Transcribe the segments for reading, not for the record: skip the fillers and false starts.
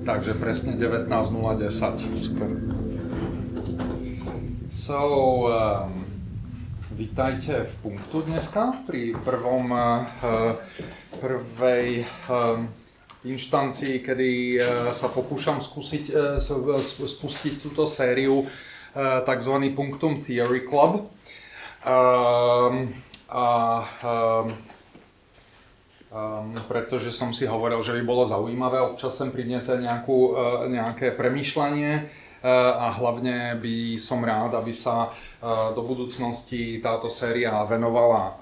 Takže presne 19:010. Super. So, vítajte v Punktu dneska pri prvej inštancii, kedy sa pokúšam spustiť túto sériu tzv. Punctum Theory Club. Pretože som si hovoril, že by bolo zaujímavé občas sem priniesť nejaké premýšľanie a hlavne by som rád, aby sa do budúcnosti táto séria venovala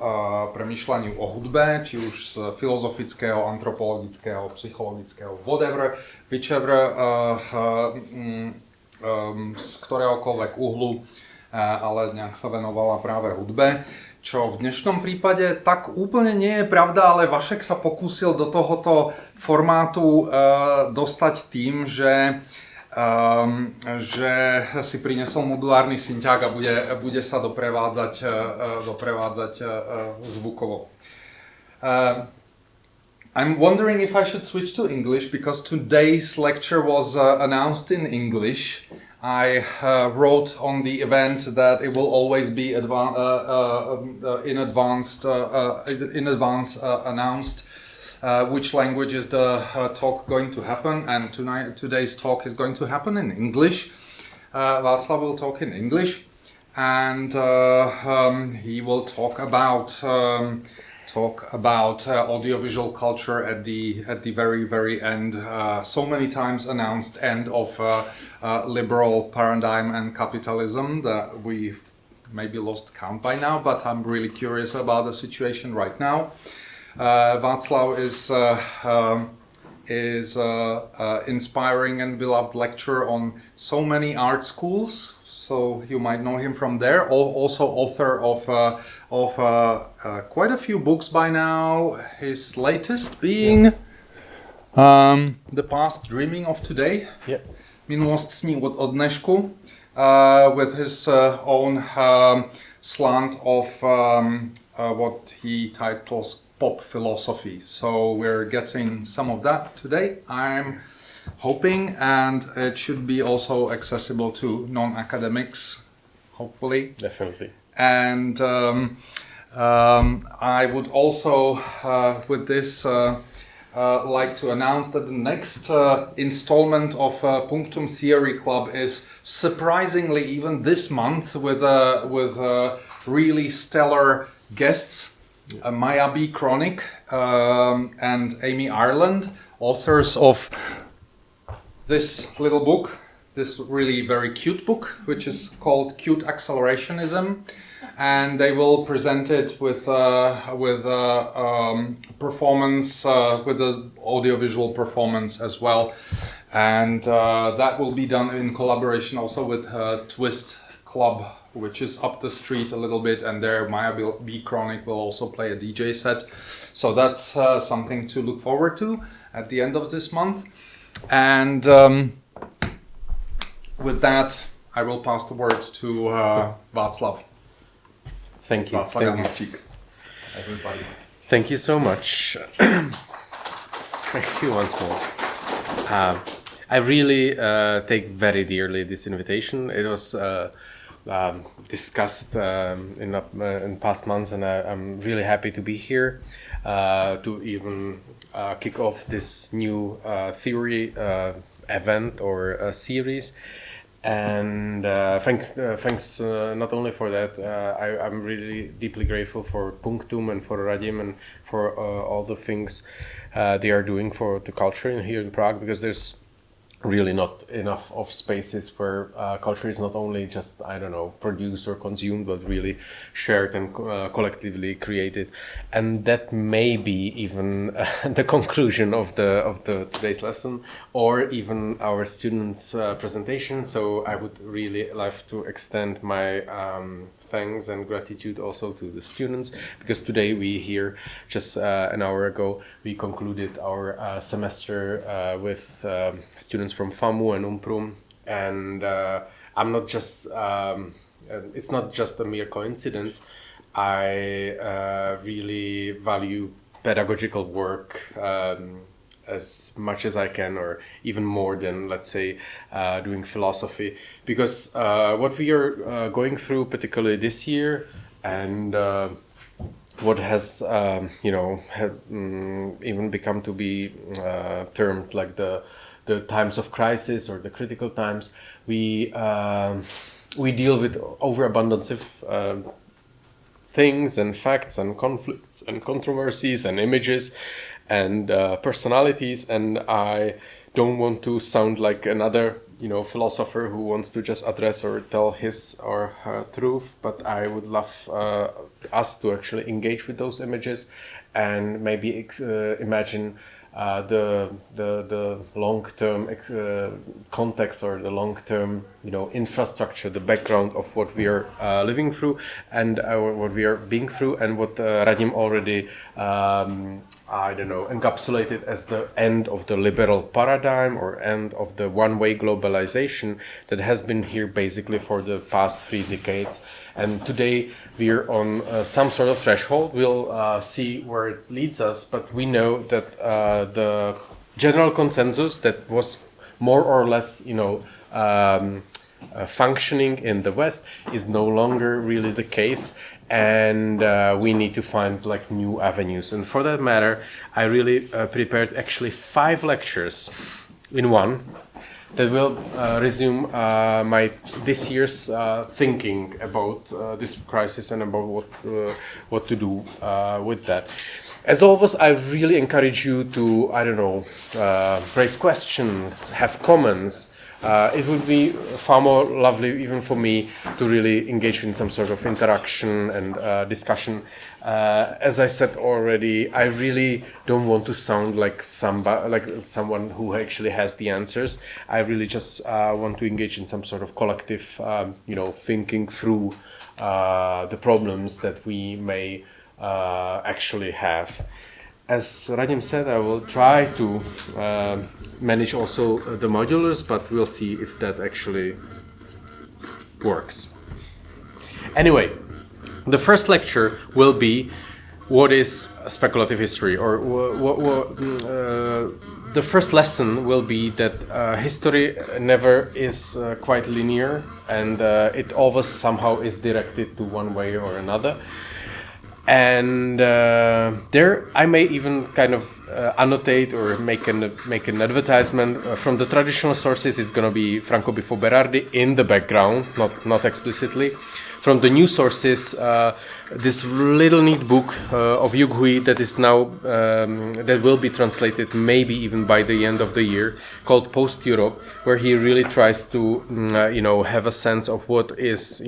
premýšľaniu o hudbe, či už z filozofického, antropologického, psychologického, whichever, z ktoréhokoľvek uhlu, ale nejak sa venovala práve hudbe. Čo v dnešnom prípade tak úplne nie je pravda, ale Vašek sa pokúsil do tohoto formátu dostať tým, že si prinesol modulárny synťák a bude sa doprevádzať zvukovo. I'm wondering if I should switch to English because today's lecture was announced in English. I wrote on the event that it will always be in advance announced which language is the talk going to happen, and today's talk is going to happen in English. Václav will talk in English, and he will talk about audiovisual culture at the very end, so many times announced end of liberal paradigm and capitalism that we've maybe lost count by now, but I'm really curious about the situation right now. Václav is inspiring and beloved lecturer on so many art schools, so you might know him from there. Also author of quite a few books by now, his latest being The Past Dreaming of Today. Yep. Minulost sní od dnešku, with his own slant of what he titles pop philosophy. So we're getting some of that today, I'm hoping, and it should be also accessible to non-academics, hopefully. Definitely. And I would also, with this, like to announce that the next installment of Punctum Theory Club is surprisingly even this month with really stellar guests, Maya B. Chronic and Amy Ireland, authors of this little book, this really very cute book, which is called Cute Accelerationism. And they will present it with performance, with the audiovisual performance as well, and that will be done in collaboration also with Twist Club, which is up the street a little bit, and there Maya B. Chronic will also play a DJ set. So that's something to look forward to at the end of this month. And with that, I will pass the words to Václav. Thank you. Václav Janoščík. Everybody. Thank you so much. Thank you once more. I really take very dearly this invitation. It was discussed in past months, and I'm really happy to be here to even kick off this new theory event or series. And thanks not only for that, I'm really deeply grateful for Punctum and for Radim and for all the things they are doing for the culture here in Prague, because there's really not enough of spaces where culture is not only just, I don't know, produced or consumed, but really shared and collectively created. And that may be even the conclusion of the today's lesson, or even our students' presentation. So I would really like to extend my thanks and gratitude also to the students, because today we here, just an hour ago, we concluded our semester with students from FAMU and UMPRUM, and I'm not just, it's not just a mere coincidence. I really value pedagogical work as much as I can, or even more than, let's say, doing philosophy, because what we are going through, particularly this year, and what has even become to be termed like the times of crisis or the critical times, we deal with overabundance of things and facts and conflicts and controversies and images and personalities, and I don't want to sound like another philosopher who wants to just address or tell his or her truth, but I would love us to actually engage with those images and maybe imagine the long-term context or the long-term infrastructure, the background of what we are living through and what we are being through, and what Radim already encapsulated as the end of the liberal paradigm or end of the one-way globalization that has been here basically for the past 3 decades. And today we're on some sort of threshold. We'll see where it leads us, but we know that the general consensus that was more or less, functioning in the West is no longer really the case, and we need to find like new avenues. And for that matter, I really prepared actually 5 lectures in one that will resume my this year's thinking about this crisis and about what to do with that. As always, I really encourage you to, raise questions, have comments. It would be far more lovely, even for me, to really engage in some sort of interaction and discussion. As I said already, I really don't want to sound like someone who actually has the answers. I really just want to engage in some sort of collective, thinking through the problems that we may actually have. As Radim said, I will try to manage also the modulars, but we'll see if that actually works. Anyway, the first lecture will be what is speculative history, or the first lesson will be that history never is quite linear, and it always somehow is directed to one way or another. And there I may even kind of annotate or make an advertisement from the traditional sources. It's going to be Franco Bifo Berardi in the background, not explicitly. From the new sources, this little neat book of Yug Hui that is now that will be translated maybe even by the end of the year, called Post Europe, where he really tries to have a sense of what is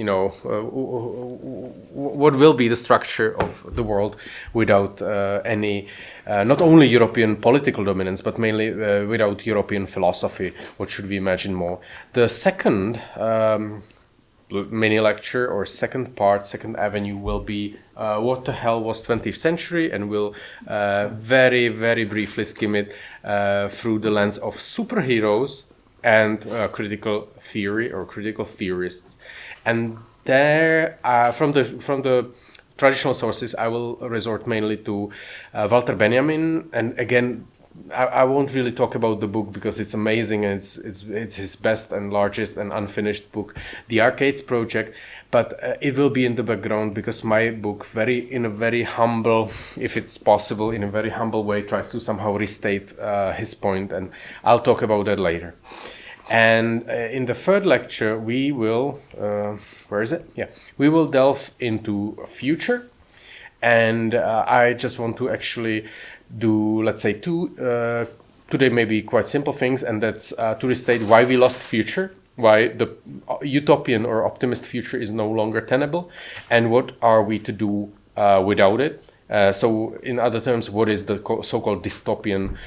what will be the structure of the world without any not only European political dominance, but mainly without European philosophy. What should we imagine more? The second mini lecture or second avenue will be what the hell was 20th century, and we'll very, very briefly skim it through the lens of superheroes and critical theory or critical theorists. And there, from the traditional sources, I will resort mainly to Walter Benjamin, and again, I won't really talk about the book because it's amazing and it's his best and largest and unfinished book, The Arcades Project. But it will be in the background because my book, in a very humble, if it's possible, in a very humble way, tries to somehow restate his point, and I'll talk about that later. And in the third lecture, we will, we will delve into future, and I just want to actually do, let's say, two today maybe quite simple things, and that's to restate why we lost future, why the utopian or optimist future is no longer tenable, and what are we to do without it. So in other terms, what is the so-called dystopian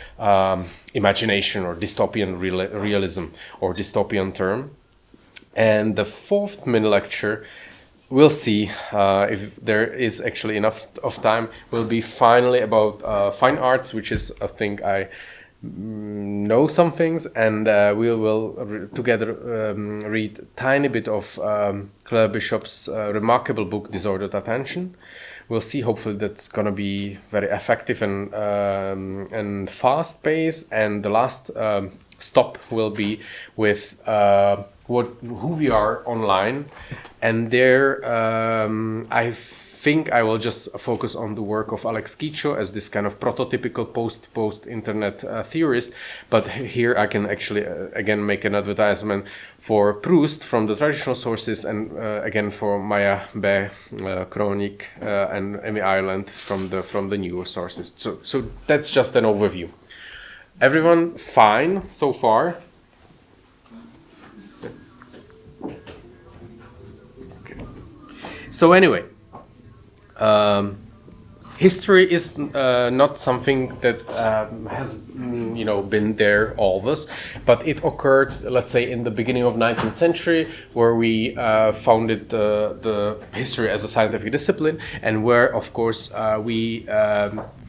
imagination or dystopian realism or dystopian term. And the fourth mini lecture, we'll see if there is actually enough of time, will be finally about fine arts, which is a thing I know some things, and we will together read a tiny bit of Claire Bishop's remarkable book Disordered Attention, We'll see. Hopefully, that's gonna be very effective and fast paced. And the last stop will be with who we are online, and there I think I will just focus on the work of Alex Kicho as this kind of prototypical post-internet theorist. But here I can actually again make an advertisement for Proust from the traditional sources, and again for Maya B. Kronik and Amy Ireland from the newer sources. So that's just an overview. Everyone fine so far? Okay. So anyway, history is not something that has been there always, but it occurred, let's say, in the beginning of 19th century, where we founded the history as a scientific discipline, and where, of course,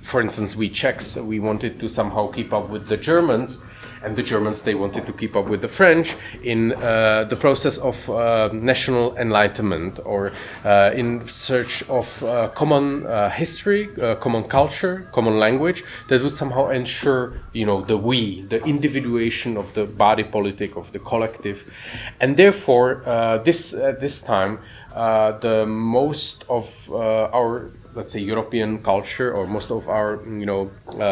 for instance, we Czechs, we wanted to somehow keep up with the Germans, and the Germans, they wanted to keep up with the French in the process of national enlightenment, or in search of common history, common culture, common language that would somehow ensure, the individuation of the body politic, of the collective. And therefore, this time, the most of our, let's say, European culture, or most of our,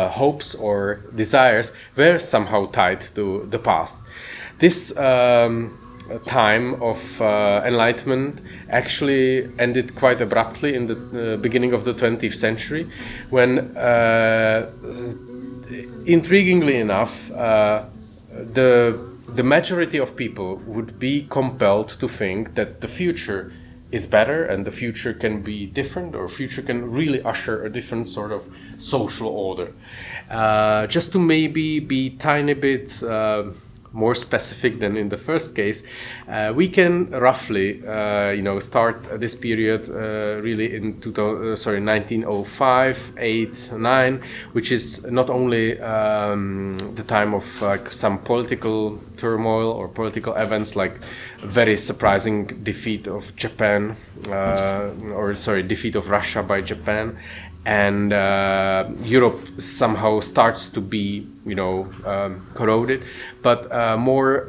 hopes or desires were somehow tied to the past. This time of enlightenment actually ended quite abruptly in the beginning of the 20th century, when, intriguingly enough, the majority of people would be compelled to think that the future is better, and the future can be different, or future can really usher a different sort of social order. Just to maybe be tiny bit more specific than in the first case, we can roughly, start this period really in 1905, 8, 9, which is not only the time of some political turmoil or political events, like very surprising defeat of Japan, defeat of Russia by Japan, and Europe somehow starts to be, corroded, but more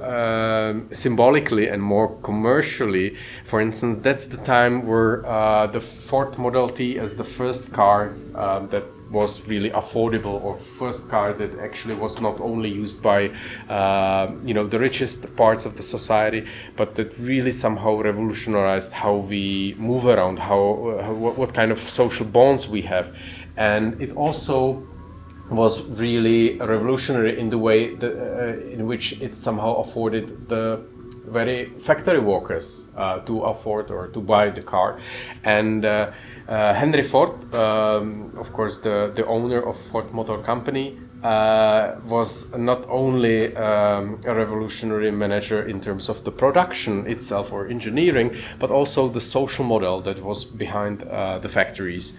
symbolically and more commercially. For instance, that's the time where the Ford Model T as the first car that was really affordable, or first car that actually was not only used by the richest parts of the society, but that really somehow revolutionized how we move around, what kind of social bonds we have. And it also was really revolutionary in the way in which it somehow afforded the very factory workers to afford or to buy the car. And Henry Ford, of course, the owner of Ford Motor Company, was not only a revolutionary manager in terms of the production itself or engineering, but also the social model that was behind the factories.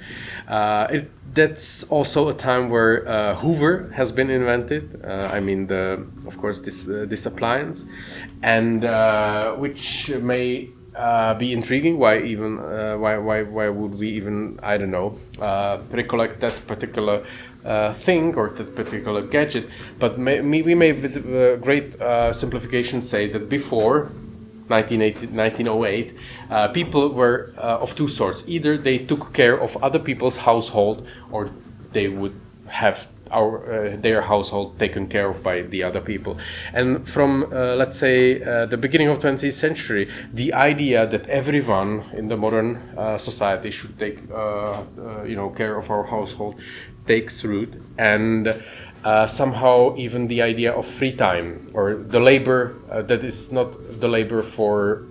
That's also a time where Hoover has been invented. Of course, this appliance, and which may be intriguing. Why would we even, I don't know, recollect that particular thing or that particular gadget? But we may with great simplification say that before 1908, people were of two sorts. Either they took care of other people's household, or they would have their household taken care of by the other people. And from let's say the beginning of 20th century, the idea that everyone in the modern society should take care of our household takes root, and somehow even the idea of free time, or the labor that is not the labor for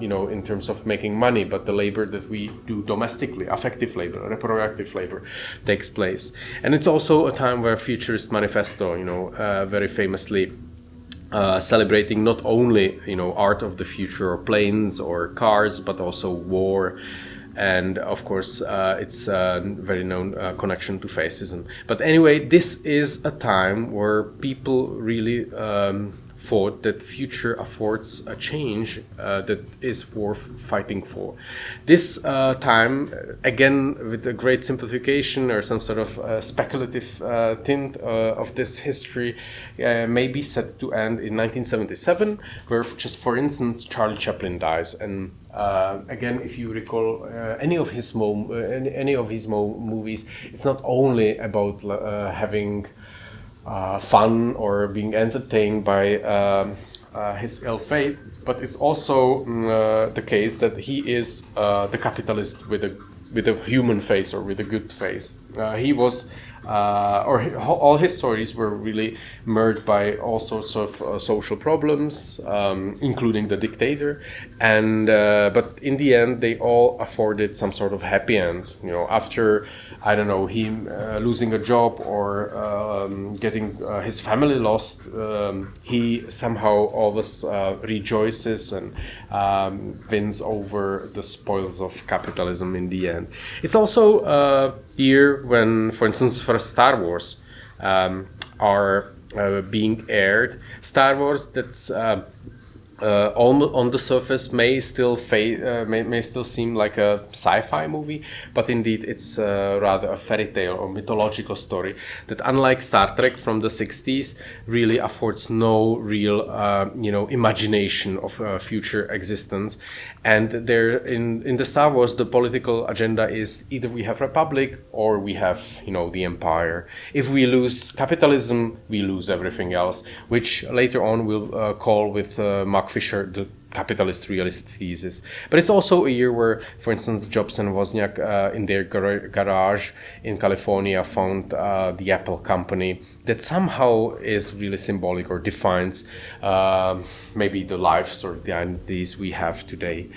in terms of making money, but the labor that we do domestically, affective labor, reproductive labor, takes place. And it's also a time where Futurist Manifesto, very famously celebrating not only art of the future or planes or cars, but also war, and of course it's a very known connection to fascism. But anyway, this is a time where people really thought that future affords a change that is worth fighting for. This time, again with a great simplification or some sort of speculative tint of this history, may be set to end in 1977, where just for instance Charlie Chaplin dies. And again, if you recall any of his movies, it's not only about having fun or being entertained by his ill fate, but it's also the case that he is the capitalist with a human face or with a good face. He was all his stories were really marred by all sorts of social problems, including the dictator, and but in the end they all afforded some sort of happy end. You know, after I don't know, him losing a job or getting his family lost, he somehow always rejoices and wins over the spoils of capitalism in the end. It's also a year when, for instance, for Star Wars are being aired. Star Wars, that's on the surface may still seem like a sci-fi movie, but indeed it's rather a fairy tale or mythological story that, unlike Star Trek from the 60s, really affords no real imagination of future existence. And there in the Star Wars, the political agenda is either we have republic or we have the empire. If we lose capitalism, we lose everything else, which later on we'll call with Mark Fisher the capitalist realist thesis. But it's also a year where, for instance, Jobs and Wozniak in their garage in California found the Apple company that somehow is really symbolic or defines maybe the lives or the identities we have today.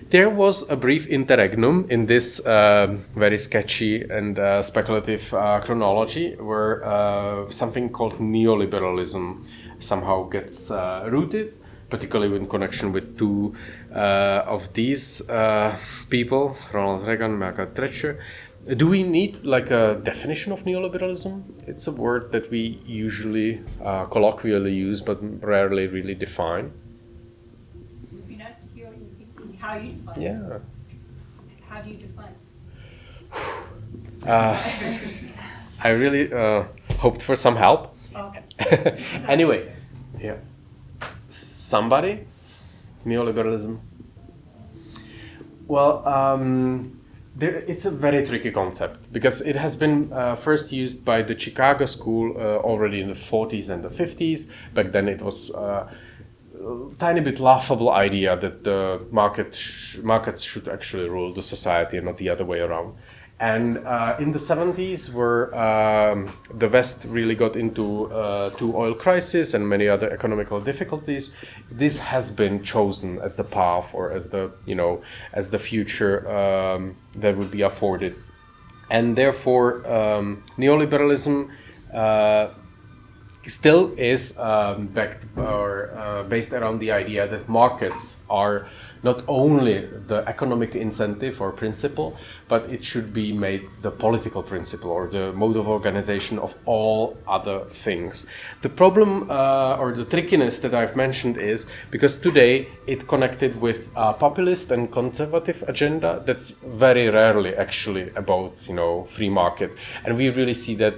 There was a brief interregnum in this very sketchy and speculative chronology where something called neoliberalism somehow gets rooted, particularly in connection with two of these people, Ronald Reagan, Margaret Thatcher. Do we need like a definition of neoliberalism? It's a word that we usually colloquially use but rarely really define. Would be nice to hear how you define Yeah. it. How do you define it? I really hoped for some help. Okay. Anyway, yeah. Somebody? Neoliberalism? Well, it's a very tricky concept because it has been first used by the Chicago School already in the 40s and the 50s. Back then it was a tiny bit laughable idea that the markets should actually rule the society and not the other way around. And in the 70s, where the West really got into oil crisis and many other economical difficulties, this has been chosen as the path or as the as the future that would be afforded. And therefore, neoliberalism still is backed or based around the idea that markets are not only the economic incentive or principle, but it should be made the political principle or the mode of organization of all other things. The problem or the trickiness that I've mentioned is because today it connected with a populist and conservative agenda that's very rarely actually about free market, and we really see that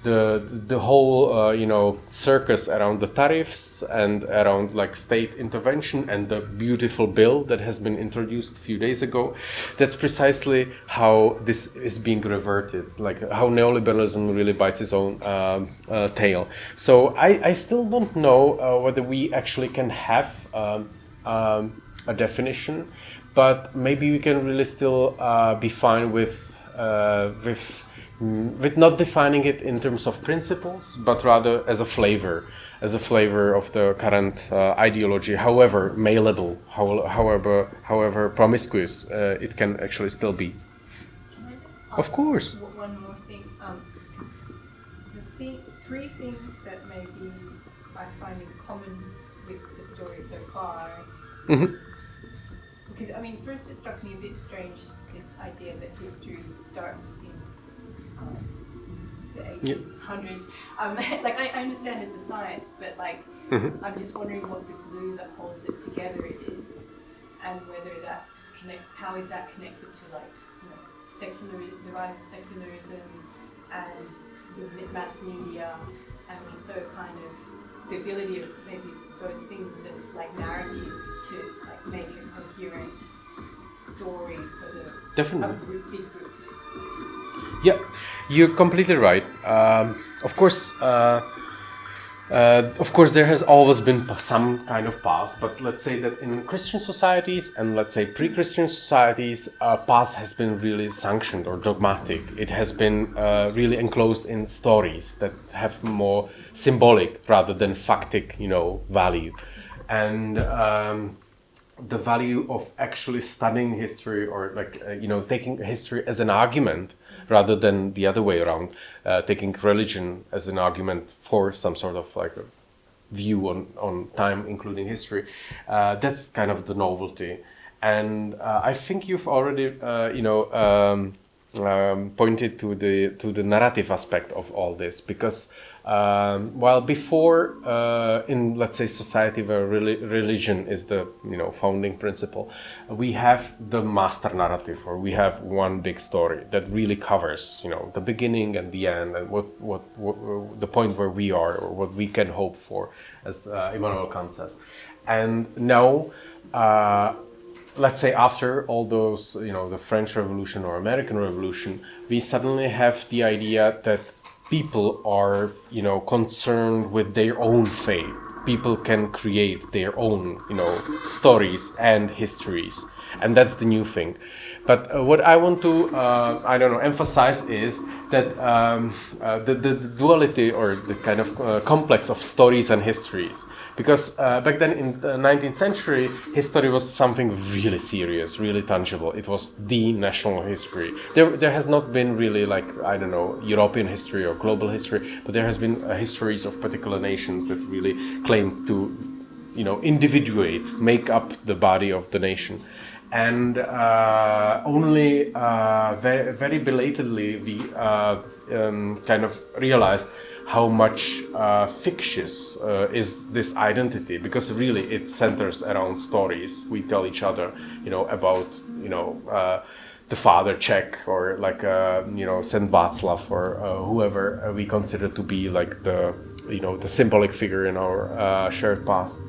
the whole circus around the tariffs and around like state intervention and the beautiful bill that has been introduced a few days ago, that's precisely how this is being reverted, like how neoliberalism really bites its own tail. So I still don't know whether we actually can have a definition, but maybe we can really still be fine with not defining it in terms of principles, but rather as a flavor of the current ideology, however malleable, however promiscuous it can actually still be. Of course. One more thing. Three things that maybe I find in common with the story so far. Mm-hmm. Because, I mean, first it struck me a bit strange, this idea that history starts in the 1800s. Like I understand it's a science, but like I'm just wondering what the glue that holds it together is, and whether that's how is that connected to like the rise of secularism and the mass media, and also kind of the ability of maybe those things and like narrative to like make a coherent story for the Definitely. big group. Yeah, you're completely right. Of course, there has always been some kind of past, but let's say that in Christian societies and let's say pre-Christian societies, past has been really sanctioned or dogmatic. It has been really enclosed in stories that have more symbolic rather than factic, value. And the value of actually studying history or taking history as an argument rather than the other way around, taking religion as an argument for some sort of like a view on time, including history. That's kind of the novelty. And I think you've already, pointed to the narrative aspect of all this, because while before in, let's say, society where religion is the founding principle, we have the master narrative, or we have one big story that really covers the beginning and the end, and what the point where we are, or what we can hope for, as Immanuel Kant says. And now let's say after all those, the French Revolution or American Revolution, we suddenly have the idea that people are, concerned with their own fate. People can create their own, stories and histories, and that's the new thing. But what I want to, emphasize is that the duality or the kind of complex of stories and histories. Because back then in the 19th century, history was something really serious, really tangible. It was the national history. There has not been really European history or global history, but there has been histories of particular nations that really claim to, individuate, make up the body of the nation. And only very, very belatedly we kind of realized how much fictitious is this identity, because really it centers around stories we tell each other, about the father Czech, or like Saint Václav, or whoever we consider to be like the symbolic figure in our shared past.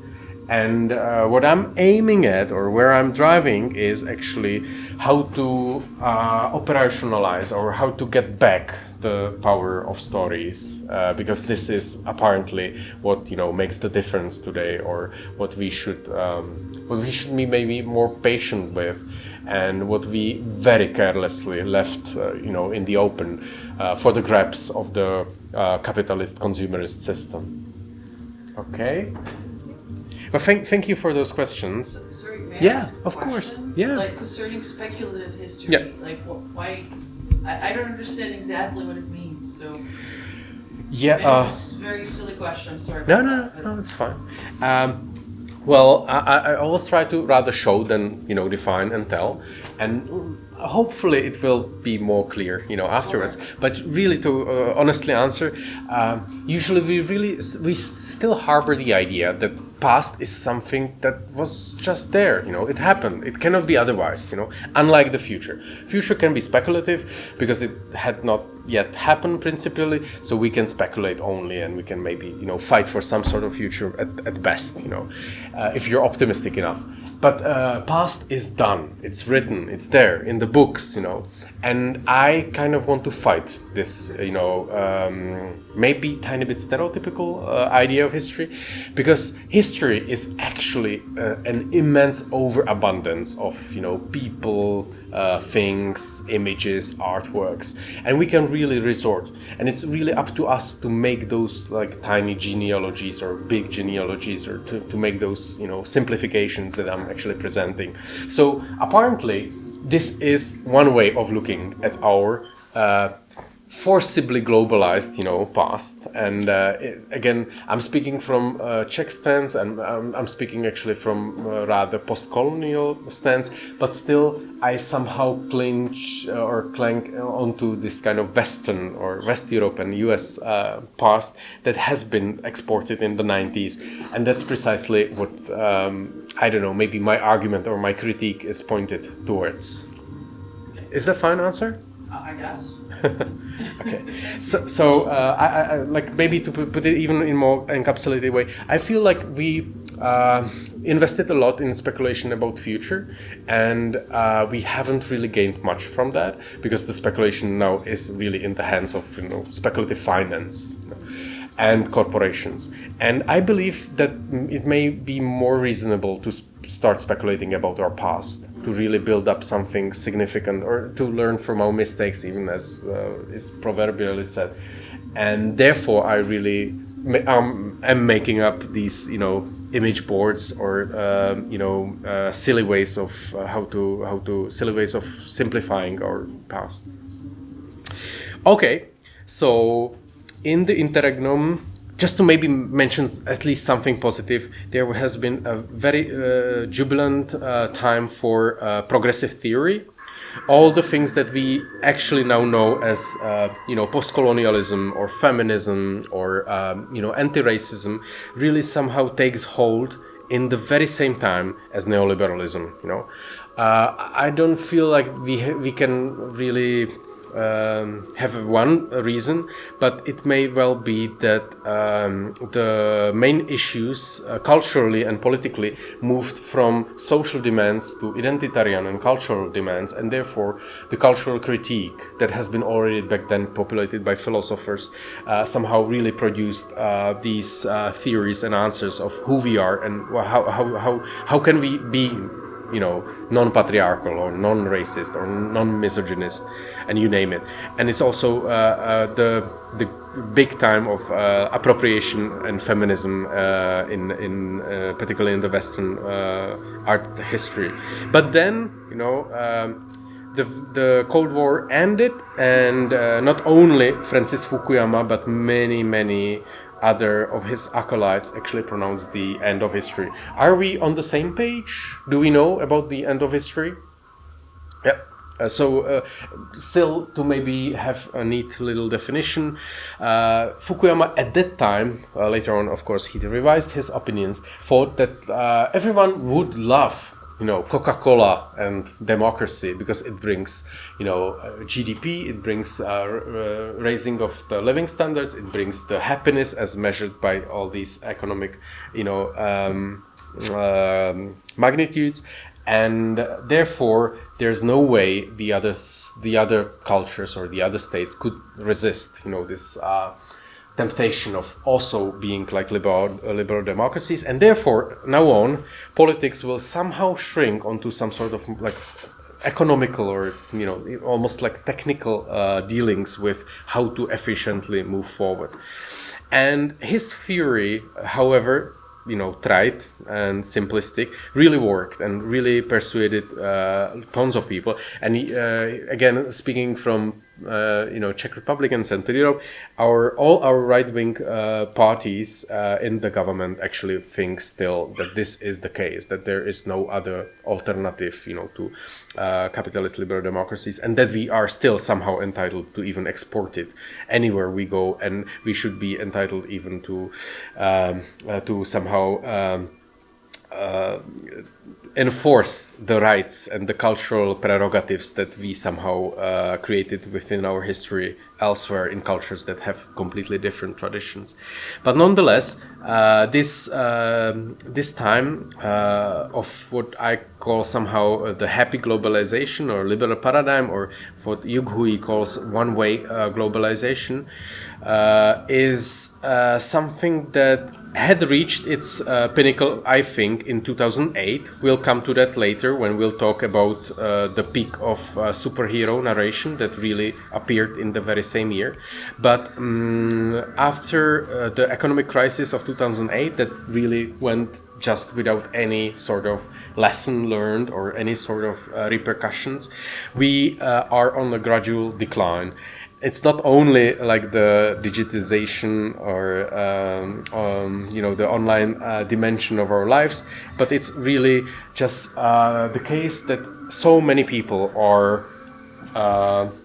And what I'm aiming at, or where I'm driving, is actually how to operationalize, or how to get back the power of stories, because this is apparently what makes the difference today, or what we should be maybe more patient with, and what we very carelessly left in the open for the grabs of the capitalist consumerist system. Okay. Well, thank you for those questions. Sorry, may I Yeah, ask a of course. question? Yeah. Like concerning speculative history. Yeah. Like why? I don't understand exactly what it means. So. Yeah. Maybe it's a very silly question. I'm sorry. No, it's fine. Well, I always try to rather show than define and tell, and hopefully it will be more clear afterwards. But really, to honestly answer, usually we still harbor the idea that past is something that was just there. It happened. It cannot be otherwise. Unlike the future. Future can be speculative because it had not yet happened principally, so we can speculate only, and we can maybe fight for some sort of future at best. If you're optimistic enough. But past is done. It's written. It's there in the books, And I kind of want to fight this, maybe tiny bit stereotypical idea of history, because history is actually an immense overabundance of, people, things, images, artworks, and we can really resort. And it's really up to us to make those like tiny genealogies or big genealogies, or to make those, simplifications that I'm actually presenting. So apparently, this is one way of looking at our forcibly globalized, past. And again, I'm speaking from Czech stance, and I'm speaking actually from rather post-colonial stance, but still I somehow cling onto this kind of Western or West Europe and US past that has been exported in the 90s. And that's precisely what, I don't know, maybe my argument or my critique is pointed towards. Is that a fine answer? I guess. Okay, so I like, maybe to put it even in more encapsulated way, I feel like we invested a lot in speculation about future, and we haven't really gained much from that, because the speculation now is really in the hands of speculative finance and corporations. And I believe that it may be more reasonable to start speculating about our past, to really build up something significant, or to learn from our mistakes, even as is proverbially said. And therefore, I really am making up these, image boards, or silly ways of silly ways of simplifying our past. Okay, so in the interregnum, just to maybe mention at least something positive, there has been a very jubilant time for progressive theory. All the things that we actually now know as post-colonialism or feminism or anti-racism really somehow takes hold in the very same time as neoliberalism. I don't feel like we can really have one reason, but it may well be that the main issues culturally and politically moved from social demands to identitarian and cultural demands, and therefore the cultural critique that has been already back then populated by philosophers somehow really produced these theories and answers of who we are and how can we be non-patriarchal or non-racist or non-misogynist, and you name it. And it's also the big time of appropriation and feminism in particularly in the Western art history. But then the Cold War ended, and not only Francis Fukuyama but many other of his acolytes actually pronounced the end of history. Are we on the same page? Do we know about the end of history? Yeah. Still to maybe have a neat little definition, Fukuyama at that time, later on of course he revised his opinions, thought that everyone would love Coca-Cola and democracy because it brings, GDP, it brings raising of the living standards, it brings the happiness as measured by all these economic, magnitudes, and therefore there's no way the other cultures or the other states could resist, this temptation of also being like liberal democracies, and therefore now on politics will somehow shrink onto some sort of like economical or almost like technical dealings with how to efficiently move forward. And his theory, however trite and simplistic, really worked and really persuaded tons of people. And he, again, speaking from Czech Republic and Central Europe, all our right-wing parties in the government actually think still that this is the case, that there is no other alternative, to capitalist liberal democracies, and that we are still somehow entitled to even export it anywhere we go, and we should be entitled even to somehow enforce the rights and the cultural prerogatives that we somehow created within our history elsewhere in cultures that have completely different traditions. But nonetheless, this time of what I call somehow the happy globalization or liberal paradigm, or what Yug Hui calls one-way globalization, is something that had reached its pinnacle, I think, in 2008. We'll come to that later when we'll talk about the peak of superhero narration that really appeared in the very same year. But after the economic crisis of 2008, that really went just without any sort of lesson learned or any sort of repercussions, we are on a gradual decline. it's not only like the digitization or the online dimension of our lives, but it's really just the case that so many people are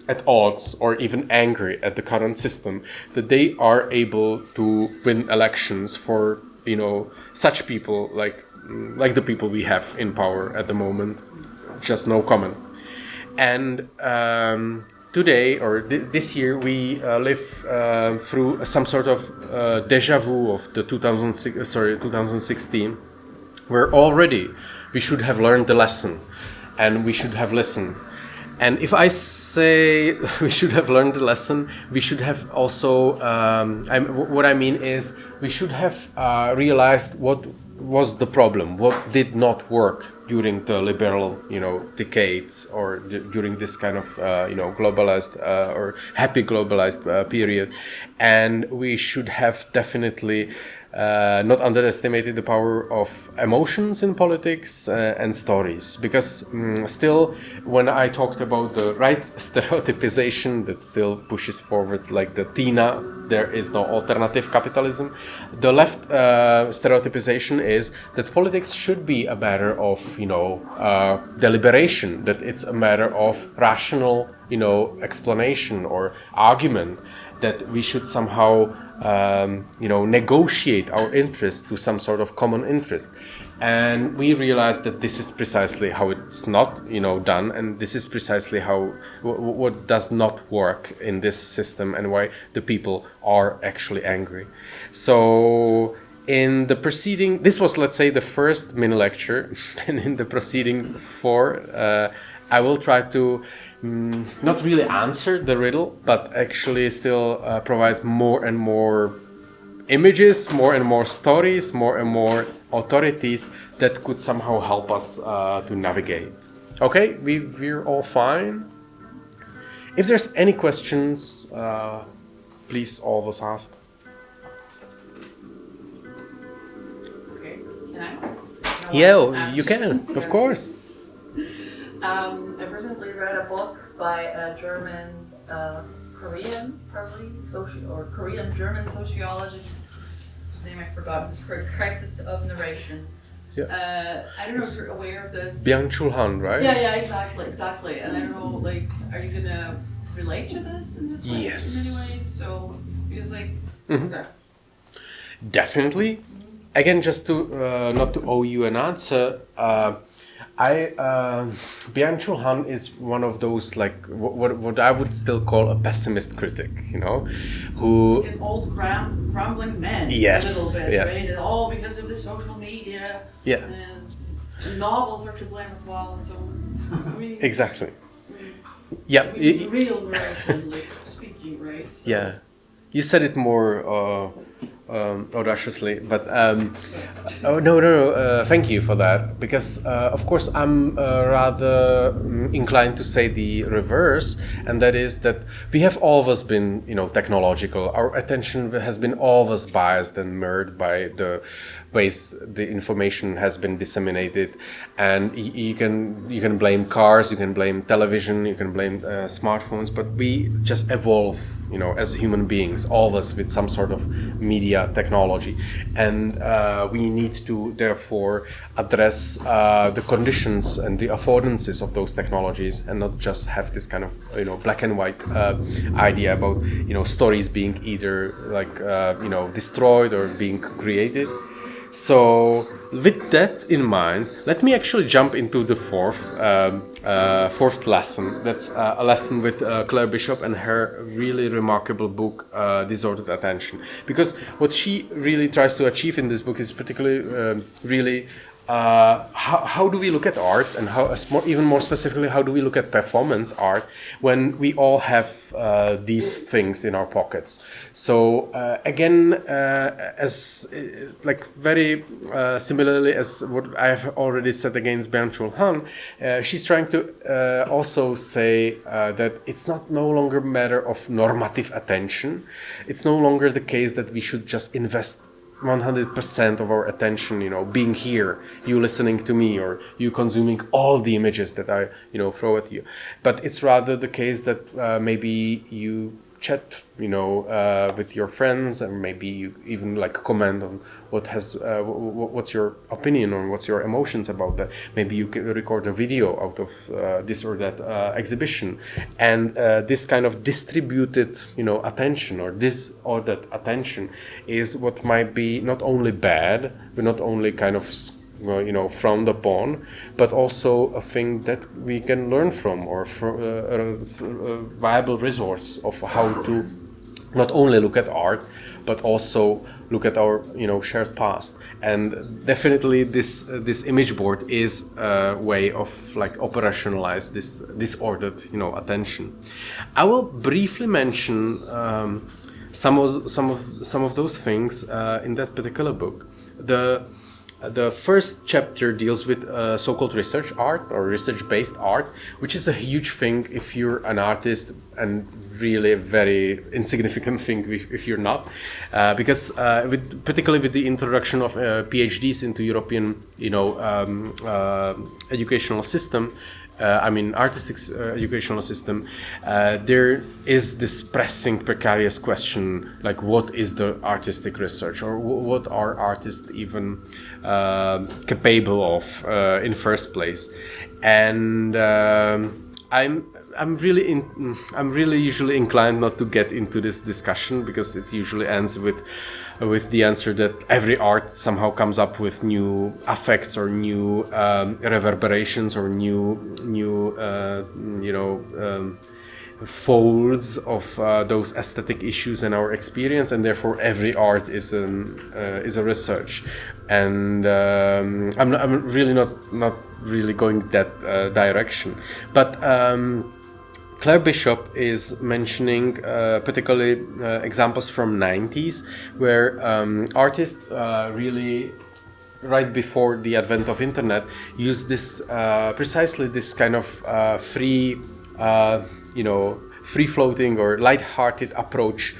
at odds or even angry at the current system that they are able to win elections for such people like the people we have in power at the moment. Just no comment. And today or this year we live through some sort of deja vu of the 2016, where already we should have learned the lesson and we should have listened. And if I say we should have learned the lesson, we should have also, what I mean is we should have realized what was the problem, what did not work during the liberal, decades or during this kind of, globalized or happy globalized period. And we should have definitely not underestimated the power of emotions in politics and stories, because still when I talked about the right stereotypization that still pushes forward like the TINA, there is no alternative capitalism, the left stereotypization is that politics should be a matter of deliberation, that it's a matter of rational explanation or argument, that we should somehow negotiate our interest to some sort of common interest. And we realized that this is precisely how it's not done, and this is precisely how what does not work in this system and why the people are actually angry. So in the preceding, this was, let's say, the first mini lecture, and in the preceding 4 I will try to not really answer the riddle, but actually still provide more and more images, more and more stories, more and more authorities that could somehow help us to navigate. Okay, we're all fine. If there's any questions, please always ask. Okay, can I? Yeah, you can, of course. I recently read a book by a German, Korean, probably, Korean-German sociologist, whose name I forgot, who's called Crisis of Narration. Yeah. I don't know if you're aware of this. Byung-Chul Han, right? Yeah, exactly. And I don't know, like, are you gonna relate to this in this way? Yes. In many ways? So, because, like, okay. Definitely. Again, just to not to owe you an answer, Byung-Chul Han is one of those, like, what I would still call a pessimist critic, who... It's like an old grumbling man. Yes, A little bit, yeah. right? And all because of the social media. Yeah. And novels are to blame as well, so, I mean... Exactly. Yeah. It's real narration, like, speaking, right? So, Yeah. You said it more audaciously, but no, thank you for that, because of course I'm rather inclined to say the reverse, and that is that we have always been technological. Our attention has been always biased and mirrored by the ways the information has been disseminated, and you can blame cars, you can blame television, you can blame smartphones, but we just evolve as human beings always with some sort of media technology, and we need to therefore address the conditions and the affordances of those technologies, and not just have this kind of black and white idea about stories being either like destroyed or being created. So with that in mind, let me actually jump into the fourth lesson. That's a lesson with Claire Bishop and her really remarkable book, Disordered Attention. Because what she really tries to achieve in this book is particularly really how do we look at art, and even more specifically, how do we look at performance art when we all have these things in our pockets? So again, as like very similarly as what I have already said against Byung-Chul Han, she's trying to also say that it's no longer a matter of normative attention. It's no longer the case that we should just invest 100% of our attention, being here, you listening to me, or you consuming all the images that I, throw at you. But it's rather the case that maybe you chat, with your friends, and maybe you even like comment on what's your opinion or what's your emotions about that. Maybe you can record a video out of this or that exhibition, and this kind of distributed, attention or this or that attention is what might be not only bad, but not only kind of frowned upon, but also a thing that we can learn from, or a viable resource of how to not only look at art, but also look at our shared past. And definitely this image board is a way of like operationalize this disordered attention. I will briefly mention some of those things in that particular book. The first chapter deals with so-called research art or research-based art, which is a huge thing if you're an artist, and really a very insignificant thing if you're not, because particularly with the introduction of PhDs into European, educational system. Artistic educational system, there is this pressing, precarious question, like what is the artistic research, or what are artists even capable of in first place? And I'm really usually inclined not to get into this discussion, because it usually ends with the answer that every art somehow comes up with new affects or new reverberations or new folds of those aesthetic issues in our experience, and therefore every art is a research. And I'm really not really going that direction, but Claire Bishop is mentioning particularly examples from 90s where artists really right before the advent of internet used this precisely this kind of free floating or light-hearted approach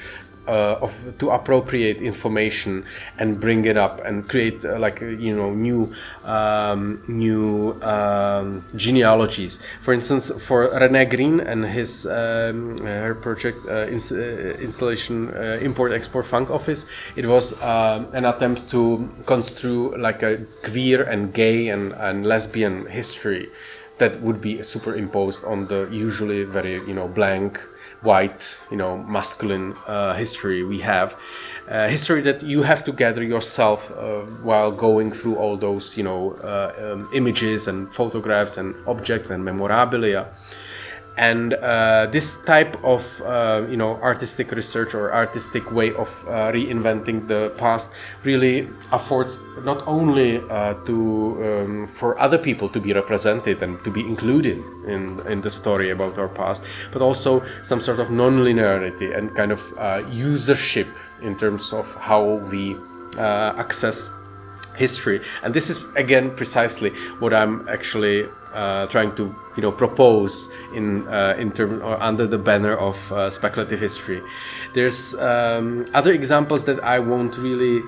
to appropriate information and bring it up and create new genealogies. For instance, for René Green and his her project installation Import-Export Funk Office, it was an attempt to construe like a queer and gay and lesbian history that would be superimposed on the usually very blank white, masculine history we have. History that you have to gather yourself while going through all those, images and photographs and objects and memorabilia. And this type of, artistic research or artistic way of reinventing the past really affords not only for other people to be represented and to be included in the story about our past, but also some sort of non-linearity and kind of usership in terms of how we access history. And this is again precisely what I'm actually trying to propose in term or under the banner of speculative history. There's other examples that I won't really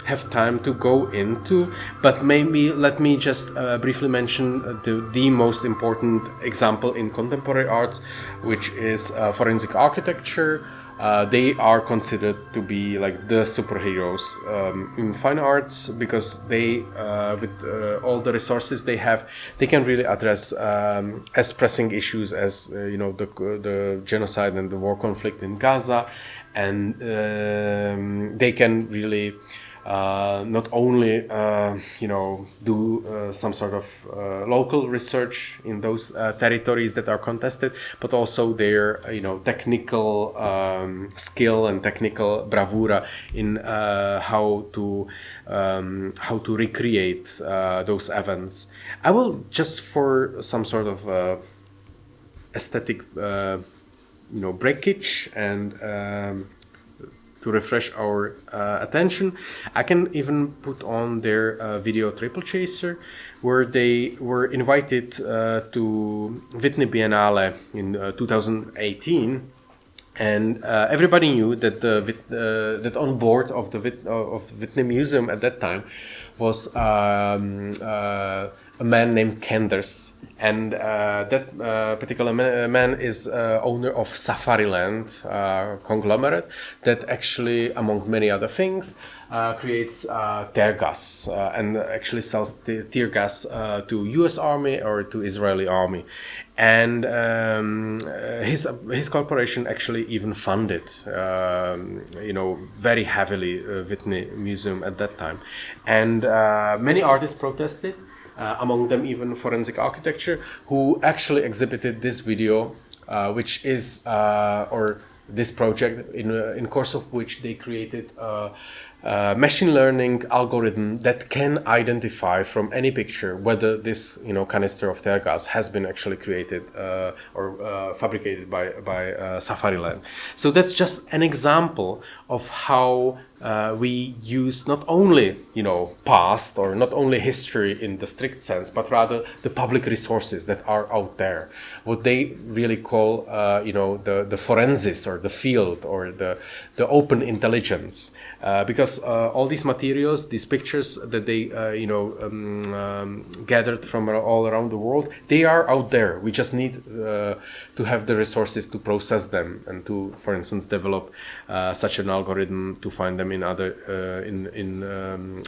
have time to go into, but maybe let me just briefly mention the most important example in contemporary arts, which is forensic architecture. They are considered to be like the superheroes in fine arts, because they, with all the resources they have, they can really address as pressing issues as the genocide and the war conflict in Gaza, and they can really not only do some sort of local research in those territories that are contested, but also their technical skill and technical bravura in how to recreate those events. I will just, for some sort of aesthetic breakage and to refresh our attention, I can even put on their video Triple Chaser, where they were invited to Whitney Biennale in 2018 And everybody knew that that on board of the Whitney Museum at that time was a man named Kenders, and that particular man is owner of Safariland conglomerate that actually, among many other things, creates tear gas and actually sells tear gas to U.S. Army or to Israeli Army. And his corporation actually even funded, very heavily Whitney Museum at that time. And many artists protested, among them even forensic architecture, who actually exhibited this video, which is, or this project, in course of which they created machine learning algorithm that can identify from any picture whether this canister of tear gas has been actually created or fabricated by Safariland. So that's just an example of how we use not only past or not only history in the strict sense, but rather the public resources that are out there, what they really call the forensics or the field or the open intelligence, because all these materials, these pictures that they gathered from all around the world, they are out there. We just need to have the resources to process them and to, for instance, develop such an algorithm to find them in other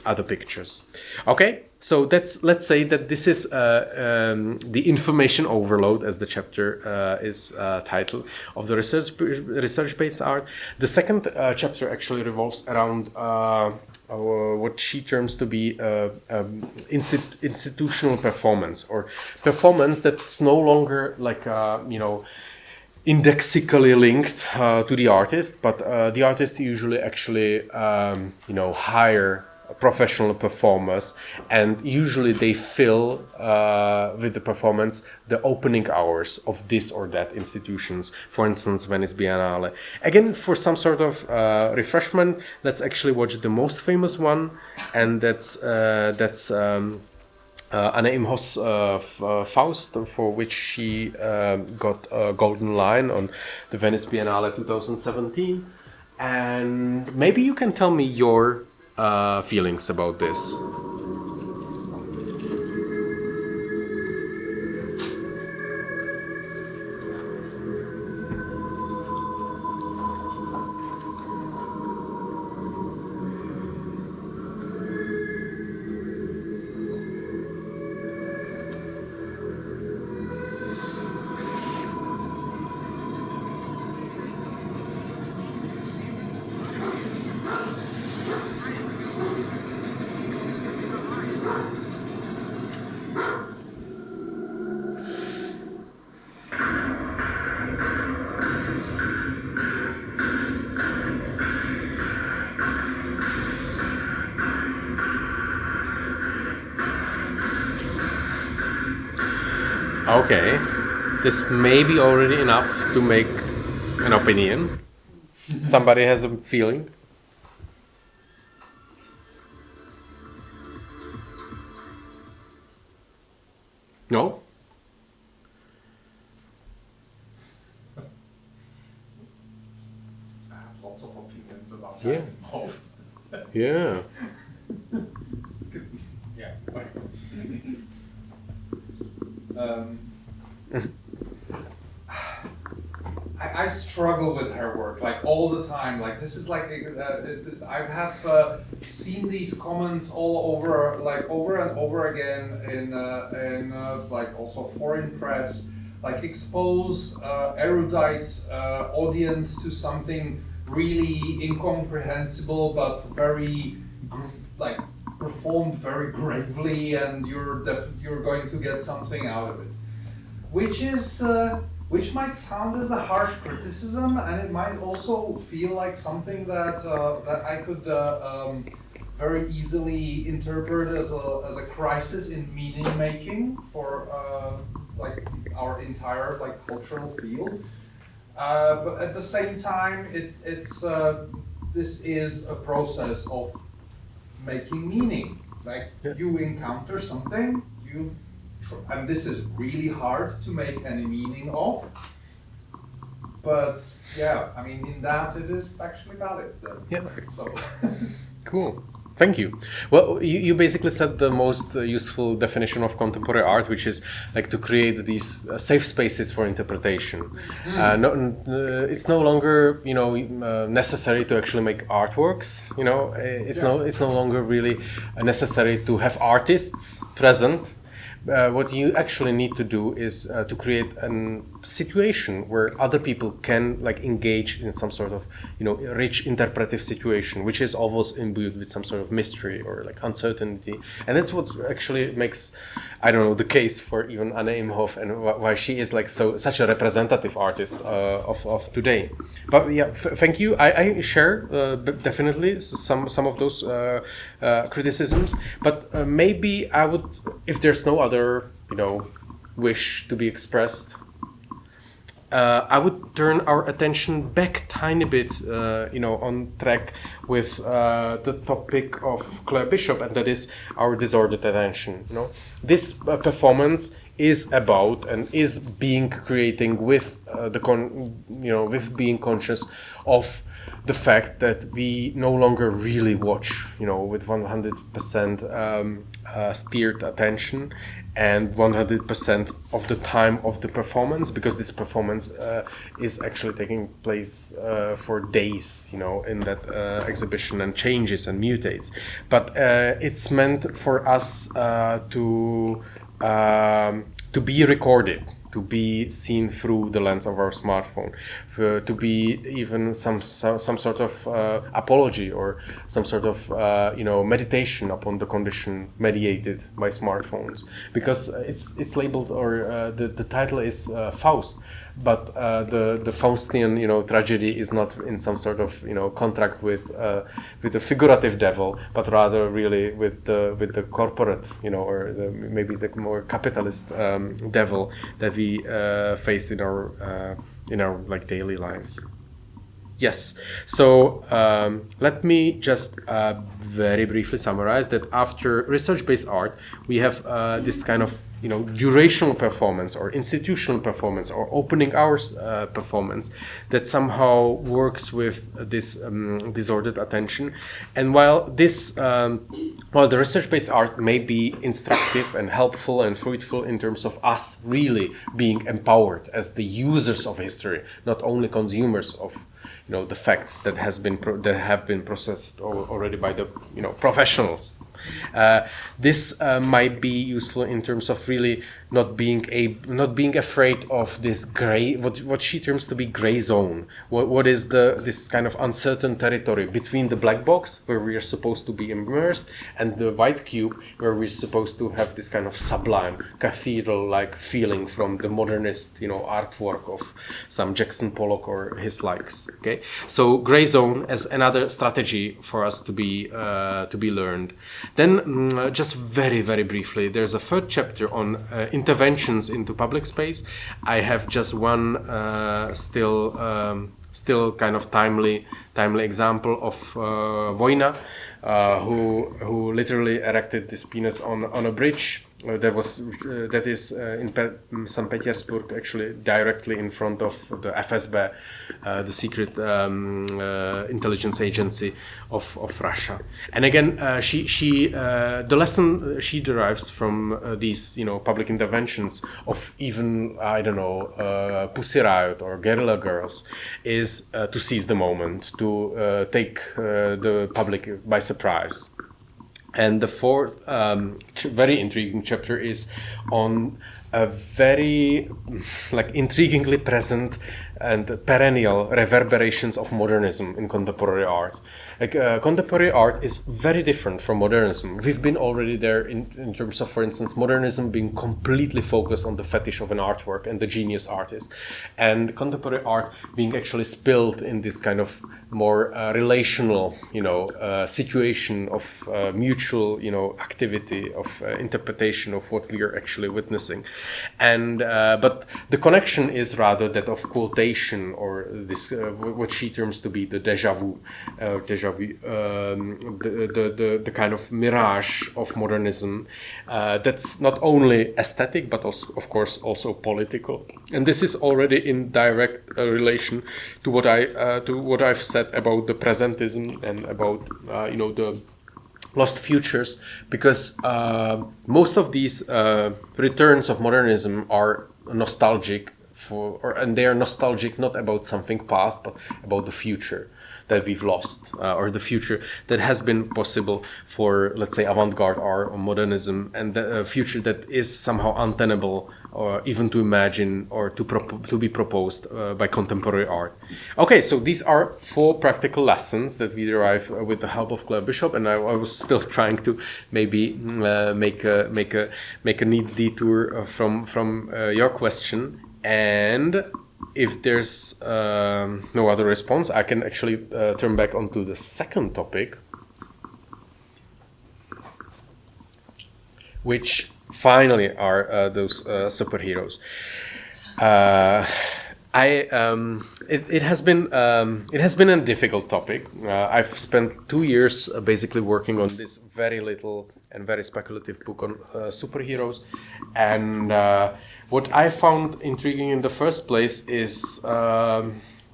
other pictures. Okay, so let's say that this is the information overload, as the chapter is titled, of the research-based art. The second chapter actually revolves around what she terms to be institutional performance, or performance that's no longer like indexically linked to the artist, but the artist usually actually hire professional performers, and usually they fill with the performance the opening hours of this or that institutions, for instance Venice Biennale. Again, for some sort of refreshment, let's actually watch the most famous one, and that's Anne Imhoff's Faust, for which she got a Golden Lion on the Venice Biennale 2017. And maybe you can tell me your feelings about this. Okay, this may be already enough to make an opinion. Somebody has a feeling? No? I have lots of opinions about Yeah. that. Yeah. Yeah. I struggle with her work like all the time. Like this is like I have seen these comments all over, like over and over again in like also foreign press, like expose erudite audience to something really incomprehensible but very like performed very gravely, and you're going to get something out of it, which is which might sound as a harsh criticism, and it might also feel like something that that I could very easily interpret as a crisis in meaning making for like our entire like cultural field. But at the same time, it's this is a process of making meaning. Like you encounter something, and this is really hard to make any meaning of. but yeah, I mean, in that it is actually valid. Then. Yeah. So. Cool. Thank you. Well, you basically said the most useful definition of contemporary art, which is like to create these safe spaces for interpretation. It's no longer, necessary to actually make artworks. It's no longer really necessary to have artists present. What you actually need to do is to create a situation where other people can engage in some sort of rich interpretive situation, which is always imbued with some sort of mystery or uncertainty, and that's what actually makes the case for even Anne Imhoff and why she is such a representative artist of today. But yeah, thank you. I share definitely some of those criticisms, but maybe I would, if there's no other wish to be expressed, I would turn our attention back tiny bit, on track with the topic of Claire Bishop, and that is our disordered attention. This performance is about and is being creating with with being conscious of the fact that we no longer really watch, with 100% steered attention and 100% of the time of the performance, because this performance is actually taking place for days, in that exhibition, and changes and mutates. But it's meant for us to be recorded, to be seen through the lens of our smartphone, to be even some sort of apology or some sort of meditation upon the condition mediated by smartphones, because it's labeled, or the title is Faust, but the Faustian tragedy is not in some sort of contract with the figurative devil, but rather really with the corporate or maybe the more capitalist devil that we face in our daily lives. Yes. So let me just very briefly summarize that after research-based art, we have this kind of durational performance or institutional performance or opening hours performance that somehow works with this disordered attention. And while the research-based art may be instructive and helpful and fruitful in terms of us really being empowered as the users of history, not only consumers of the facts that have been processed already by the professionals. This might be useful in terms of really not being afraid of this gray, what she terms to be gray zone. What is this kind of uncertain territory between the black box, where we are supposed to be immersed, and the white cube, where we're supposed to have this kind of sublime cathedral-like feeling from the modernist artwork of some Jackson Pollock or his likes. Okay, so gray zone as another strategy for us to be learned. Then just very, very briefly, there's a third chapter on interventions into public space. I have just one still kind of timely example of Vojna, who literally erected this penis on a bridge. That is in St. Petersburg, actually directly in front of the FSB, the secret intelligence agency of Russia. And again, the lesson she derives from these public interventions of even Pussy Riot or Guerrilla Girls is to seize the moment, to take the public by surprise. And the fourth, very intriguing chapter is on a very intriguingly present and perennial reverberations of modernism in contemporary art. Contemporary art is very different from modernism. We've been already there in terms of, for instance, modernism being completely focused on the fetish of an artwork and the genius artist, and contemporary art being actually spilled in this kind of more relational, situation of mutual, activity of interpretation of what we are actually witnessing, and but the connection is rather that of quotation, or this what she terms to be the déjà vu deja vu, the kind of mirage of modernism that's not only aesthetic but also, of course, also political. And this is already in direct relation to what I've said about the presentism and about the lost futures, because most of these returns of modernism are nostalgic and they are nostalgic not about something past but about the future that we've lost, or the future that has been possible for, let's say, avant-garde art or modernism, and the future that is somehow untenable or even to imagine or to be proposed by contemporary art. Okay, so these are 4 practical lessons that we derive with the help of Claire Bishop, and I was still trying to maybe make a neat detour from your question. And if there's no other response, I can actually turn back onto the second topic, which finally are those superheroes. It has been a difficult topic. I've spent 2 years basically working on this very little and very speculative book on superheroes, and what I found intriguing in the first place is the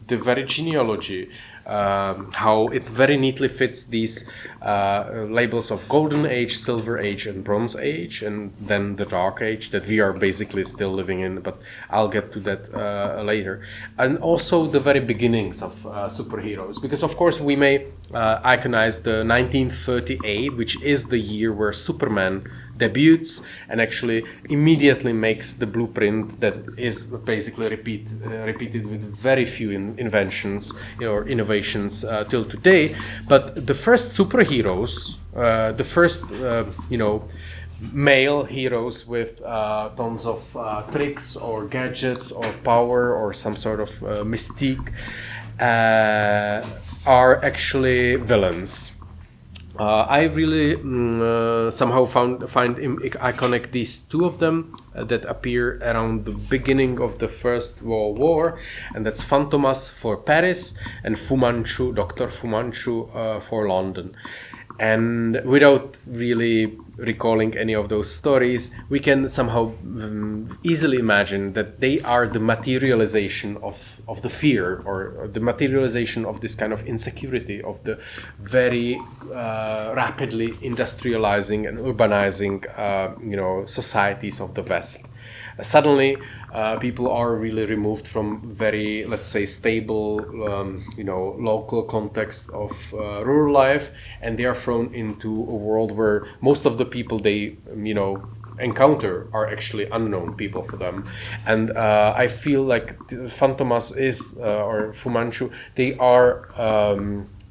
very genealogy, how it very neatly fits these labels of Golden Age, Silver Age, and Bronze Age, and then the Dark Age that we are basically still living in, but I'll get to that later. And also the very beginnings of superheroes, because of course we may iconize the 1938, which is the year where Superman debuts and actually immediately makes the blueprint that is basically repeated with very few inventions or innovations till today. But the first superheroes, the first male heroes with tons of tricks or gadgets or power or some sort of mystique are actually villains. I really somehow find iconic these 2 of them that appear around the beginning of the First World War, and that's Fantomas for Paris and Dr. Fu Manchu for London. And without really recalling any of those stories, we can somehow easily imagine that they are the materialization of the fear, or the materialization of this kind of insecurity of the very rapidly industrializing and urbanizing societies of the West. Suddenly, people are really removed from very, let's say, stable, local context of rural life, and they are thrown into a world where most of the people they, encounter are actually unknown people for them. And I feel like Fantomas or Fu Manchu, they are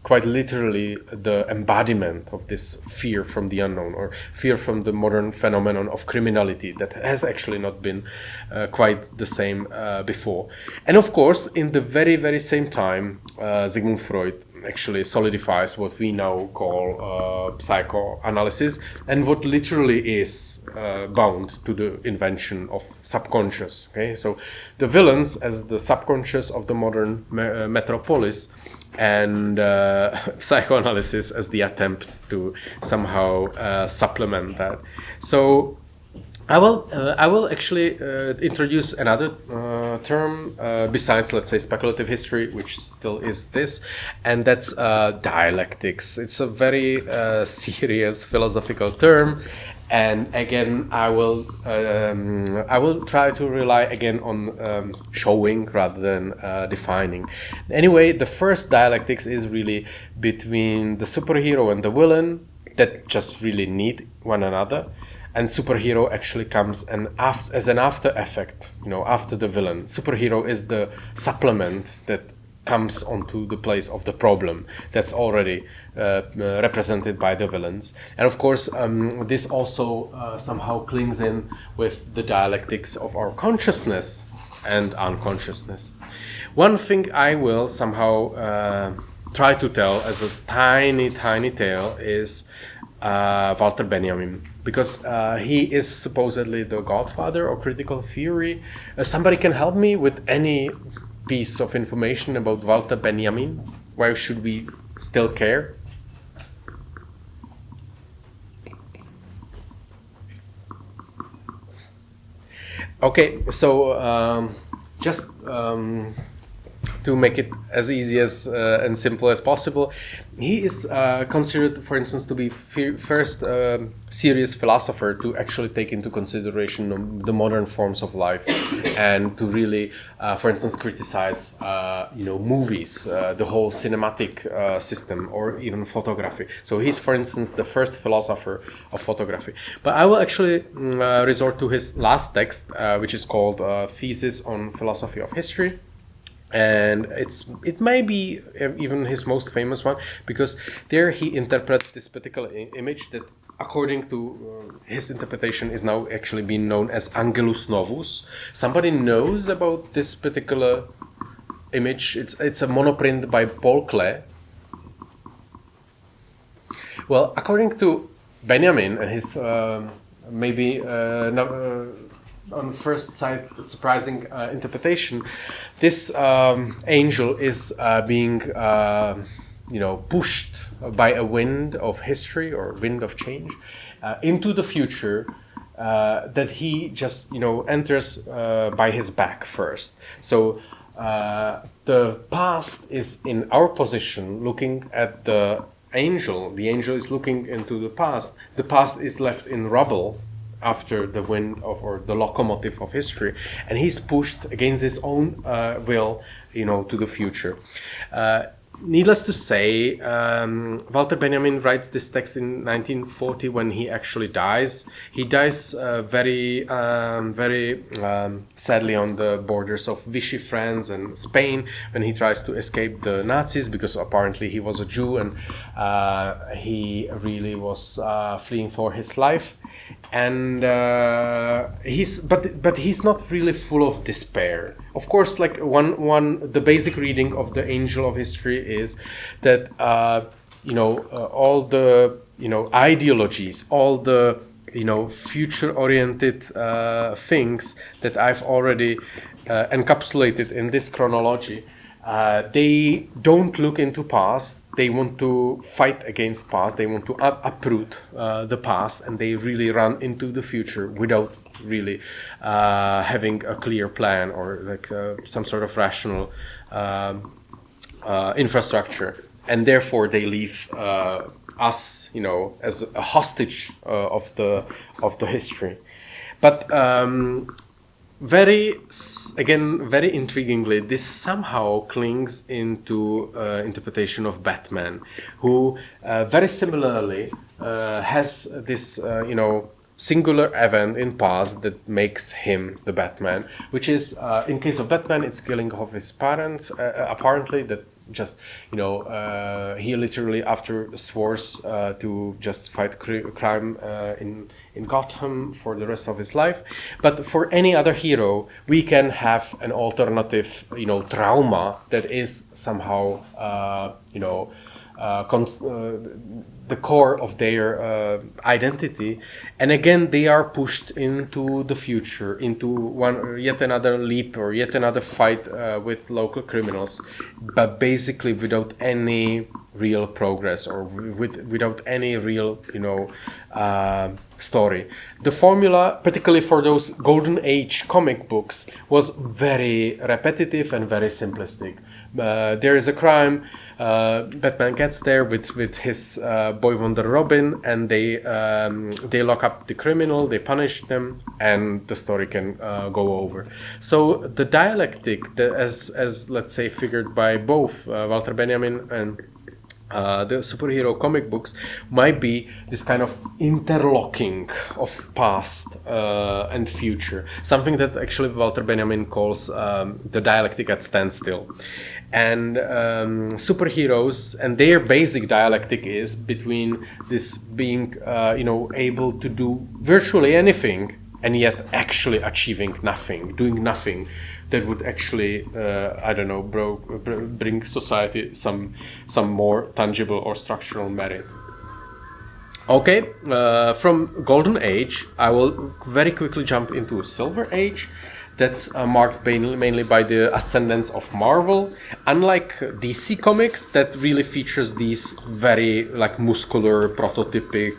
quite literally the embodiment of this fear from the unknown, or fear from the modern phenomenon of criminality that has actually not been quite the same before. And of course, in the very, very same time, Sigmund Freud actually solidifies what we now call psychoanalysis, and what literally is bound to the invention of subconscious. Okay, so the villains as the subconscious of the modern metropolis, and psychoanalysis as the attempt to somehow supplement that. So I will actually introduce another term besides, let's say, speculative history, which still is this, and that's dialectics. It's a very serious philosophical term. And again, I will try to rely again on showing rather than defining. Anyway, the first dialectics is really between the superhero and the villain that just really need one another, and superhero actually comes as an after effect, after the villain. Superhero is the supplement that comes onto the place of the problem that's already represented by the villains. And of course, this also somehow clings in with the dialectics of our consciousness and unconsciousness. One thing I will somehow try to tell as a tiny tale is Walter Benjamin, because he is supposedly the godfather of critical theory. Somebody can help me with any piece of information about Walter Benjamin? Why should we still care? Okay, so just to make it as easy as and simple as possible, he is considered, for instance, to be first serious philosopher to actually take into consideration the modern forms of life, and to really, for instance, criticize, movies, the whole cinematic system, or even photography. So he's, for instance, the first philosopher of photography. But I will actually resort to his last text, which is called Thesis on Philosophy of History. And it may be even his most famous one, because there he interprets this particular image that, according to his interpretation, is now actually being known as Angelus Novus. Somebody knows about this particular image? It's a monoprint by Paul Klee. Well, according to Benjamin and his on first sight surprising interpretation, this angel is being pushed by a wind of history or wind of change into the future that he just enters by his back first. So the past is in our position, looking at the angel. The angel is looking into the past. The past is left in rubble after the wind or the locomotive of history, and he's pushed against his own will, to the future. Needless to say, Walter Benjamin writes this text in 1940 when he actually dies. He dies very sadly on the borders of Vichy France and Spain, when he tries to escape the Nazis, because apparently he was a Jew and he really was fleeing for his life. And he's not really full of despair. Of course, like the basic reading of the Angel of History is that all the ideologies, all the future-oriented things that I've already encapsulated in this chronology. They don't look into past. They want to fight against past. They want to uproot the past, and they really run into the future without really having a clear plan or like some sort of rational infrastructure. And therefore, they leave us, as a hostage of the history. But very intriguingly, this somehow clings into interpretation of Batman, who very similarly has this singular event in past that makes him the Batman, which is in case of Batman, it's killing of his parents, apparently, that just he literally after swears to just fight crime in Gotham for the rest of his life. But for any other hero, we can have an alternative trauma that is somehow the core of their identity, and again they are pushed into the future, into yet another leap or yet another fight with local criminals, but basically without any real progress or without any real story. The formula, particularly for those golden age comic books, was very repetitive and very simplistic. There is a crime. Batman gets there with his boy Wonder Robin, and they lock up the criminal, they punish them, and the story can go over. So the dialectic, as let's say figured by both Walter Benjamin and the superhero comic books, might be this kind of interlocking of past and future, something that actually Walter Benjamin calls the dialectic at standstill. And superheroes and their basic dialectic is between this being able to do virtually anything and yet actually achieving nothing, doing nothing that would actually bring society some more tangible or structural merit. Okay, from Golden Age I will very quickly jump into Silver Age. that's marked mainly by the ascendance of Marvel. Unlike DC Comics, that really features these very like muscular, prototypic,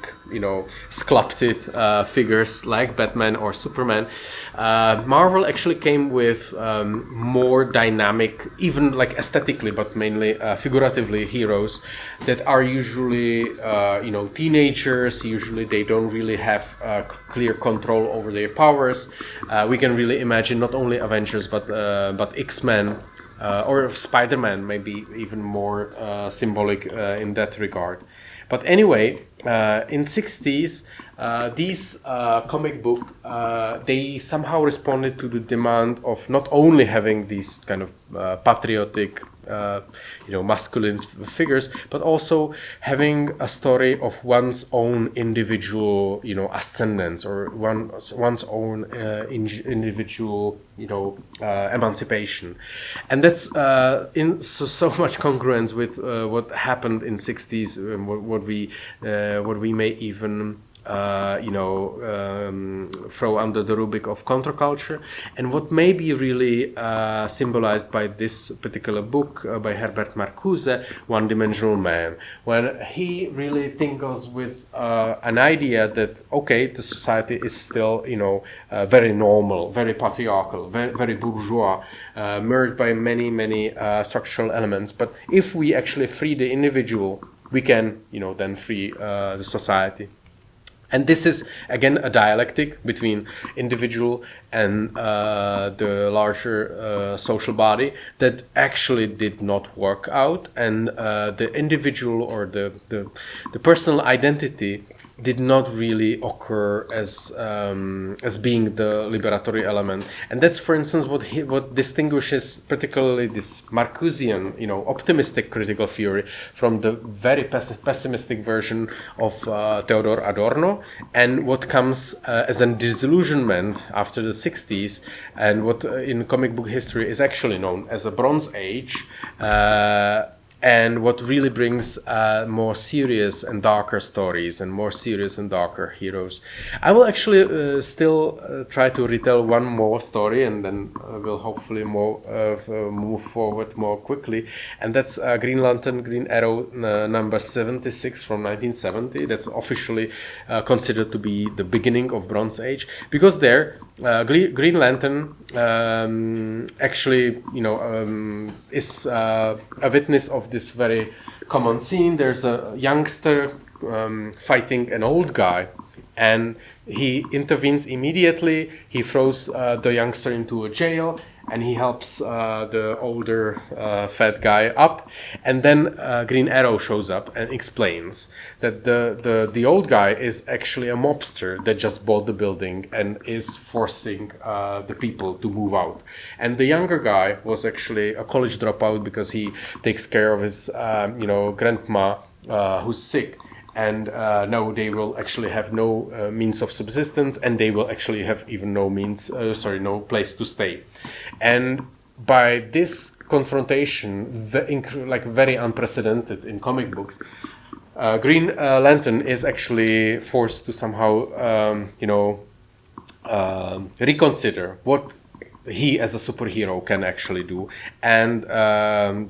sculpted figures like Batman or Superman. Marvel actually came with more dynamic, even like aesthetically, but mainly figuratively, heroes that are usually, teenagers. Usually they don't really have clear control over their powers. We can really imagine not only Avengers, but X-Men, or Spider-Man, maybe even more symbolic in that regard. But anyway, in 60s, these comic book, they somehow responded to the demand of not only having these kind of patriotic, masculine figures, but also having a story of one's own individual, ascendance, or one's own individual, emancipation. And that's in so much congruence with what happened in 60s, what we may even throw under the rubric of counterculture, and what may be really symbolized by this particular book by Herbert Marcuse, One-Dimensional Man, when he really tinkles with an idea that, okay, the society is still, very normal, very patriarchal, very bourgeois, merged by many structural elements. But if we actually free the individual, we can, then free the society. And this is, again, a dialectic between individual and the larger social body that actually did not work out. And the individual or the personal identity did not really occur as being the liberatory element. And that's, for instance, what distinguishes particularly this Marcusean, optimistic critical theory from the very pessimistic version of Theodor Adorno, and what comes as a disillusionment after the 60s, and what in comic book history is actually known as a Bronze Age, and what really brings more serious and darker stories and more serious and darker heroes. I will actually still try to retell one more story, and then we'll hopefully move forward more quickly. And that's Green Lantern, Green Arrow number 76 from 1970. That's officially considered to be the beginning of Bronze Age, because there Green Lantern actually, is a witness of this very common scene. There's a youngster fighting an old guy, and he intervenes immediately. He throws the youngster into a jail, and he helps the older fat guy up. And then Green Arrow shows up and explains that the old guy is actually a mobster that just bought the building and is forcing the people to move out. And the younger guy was actually a college dropout because he takes care of his grandma who's sick. And now they will actually have no means of subsistence, and they will actually have even no place to stay. And by this confrontation, very unprecedented in comic books, Green Lantern is actually forced to somehow, reconsider what he as a superhero can actually do. And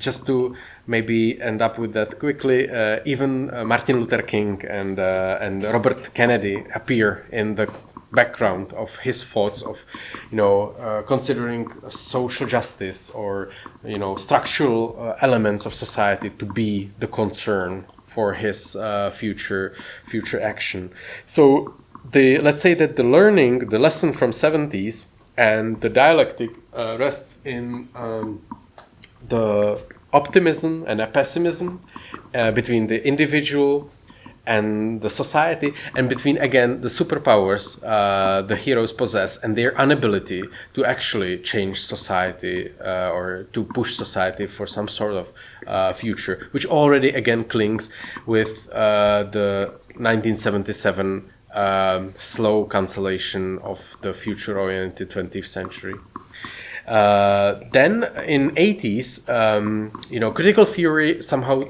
just to maybe end up with that quickly, even Martin Luther King and Robert Kennedy appear in the background of his thoughts of, considering social justice or, structural elements of society to be the concern for his future action. So let's say that the lesson from 70s and the dialectic rests in the optimism and a pessimism between the individual and the society, and between, again, the superpowers the heroes possess and their inability to actually change society or to push society for some sort of future, which already, again, clings with the 1977 slow cancellation of the future-oriented 20th century. Then in 80s, critical theory somehow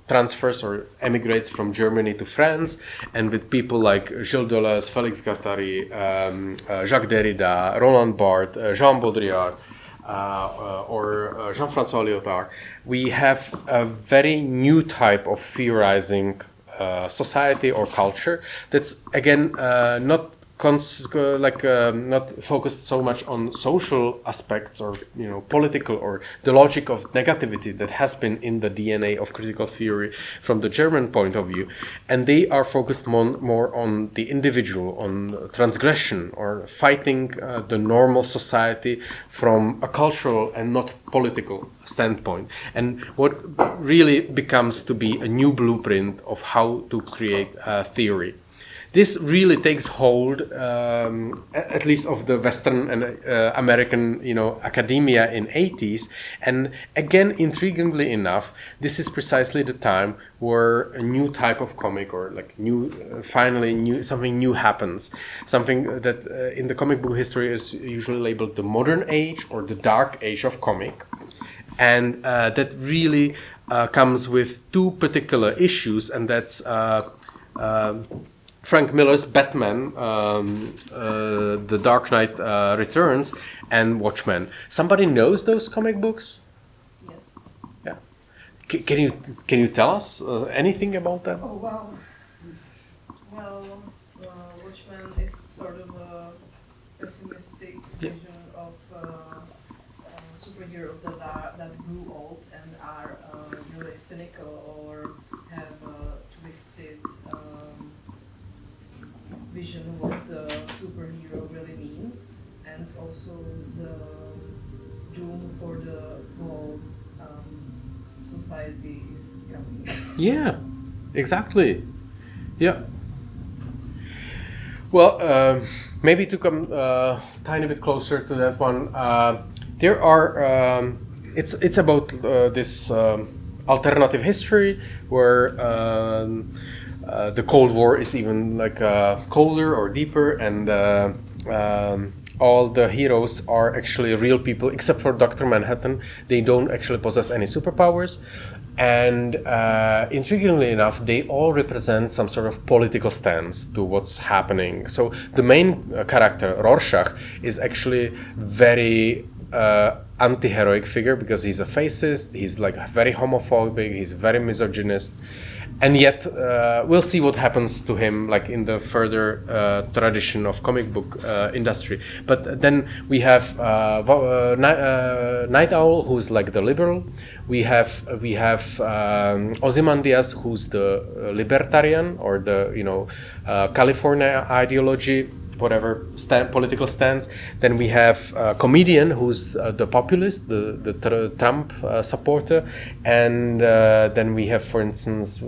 transfers or emigrates from Germany to France, and with people like Gilles Deleuze, Félix Guattari, Jacques Derrida, Roland Barthes, Jean Baudrillard, or Jean-François Lyotard, we have a very new type of theorizing society or culture that's again not focused so much on social aspects or political or the logic of negativity that has been in the DNA of critical theory from the German point of view, and they are focused more on the individual, on transgression or fighting the normal society from a cultural and not political standpoint, and what really becomes to be a new blueprint of how to create a theory. This really takes hold, at least of the Western and American, academia in 80s. And again, intriguingly enough, this is precisely the time where a new type of comic or something new happens. Something that in the comic book history is usually labeled the modern age or the dark age of comic. And that really comes with two particular issues, and that's Frank Miller's Batman, The Dark Knight Returns, and Watchmen. Somebody knows those comic books? Yes. Yeah. Can you tell us anything about them? Oh wow. Well, Watchmen is sort of a pessimistic vision of superheroes that grew old and are really cynical or have twisted vision of what the superhero really means, and also the doom for the whole society is coming. Yeah, exactly. Yeah. Well, maybe to come tiny bit closer to that one, there are. It's about this alternative history where. The Cold War is even colder or deeper, and all the heroes are actually real people, except for Dr. Manhattan. They don't actually possess any superpowers, and intriguingly enough, they all represent some sort of political stance to what's happening. So the main character, Rorschach, is actually very anti-heroic figure because he's a fascist, he's very homophobic, he's very misogynist. And yet, we'll see what happens to him, in the further tradition of comic book industry. But then we have Night Owl, who's the liberal. We have Ozymandias, who's the libertarian or the California ideology, whatever political stance. Then we have a comedian who's the populist, the Trump supporter, and then we have, for instance,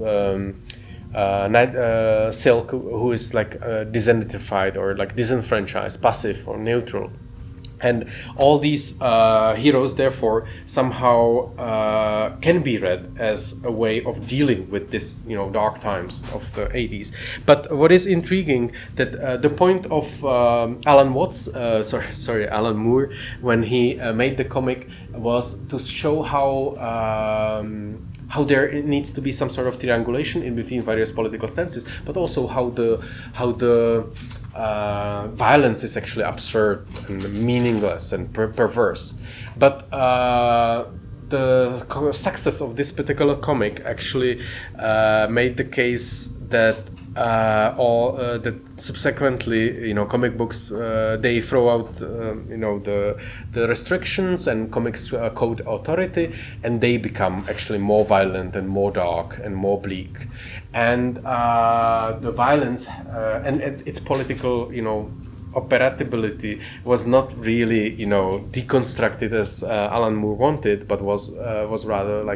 Silk, who is disidentified or disenfranchised, passive or neutral. And all these heroes, therefore, somehow can be read as a way of dealing with this, dark times of the 80s. But what is intriguing that the point of Alan Moore, when he made the comic, was to show how there needs to be some sort of triangulation in between various political stances, but also how the violence is actually absurd and meaningless and perverse. But the success of this particular comic actually made the case that that subsequently, comic books they throw out, the restrictions and comics code authority, and they become actually more violent and more dark and more bleak, and the violence and its political, operability was not really, deconstructed as Alan Moore wanted, but was rather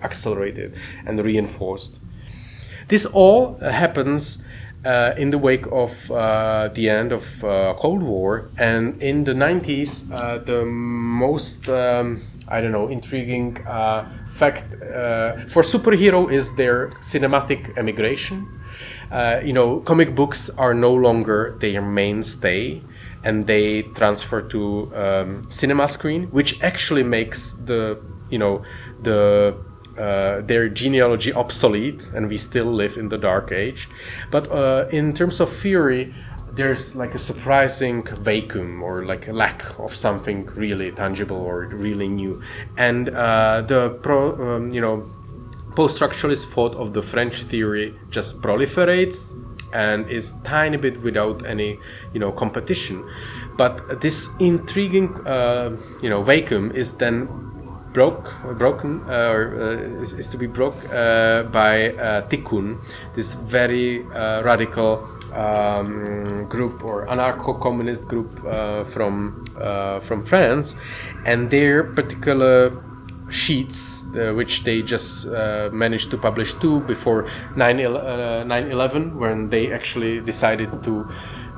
accelerated and reinforced. This all happens in the wake of the end of Cold War, and in the 90s, the most intriguing fact for superhero is their cinematic emigration. Comic books are no longer their mainstay, and they transfer to cinema screen, which actually makes the their genealogy obsolete, and we still live in the dark age. But in terms of theory, there's like a surprising vacuum, or like a lack of something really tangible or really new. And post-structuralist thought of the French theory just proliferates and is tiny bit without any competition. But this intriguing vacuum is then is to be broke by Tikkun, this very radical group or anarcho-communist group from France, and their particular sheets, which they just managed to publish two before 9/11, when they actually decided to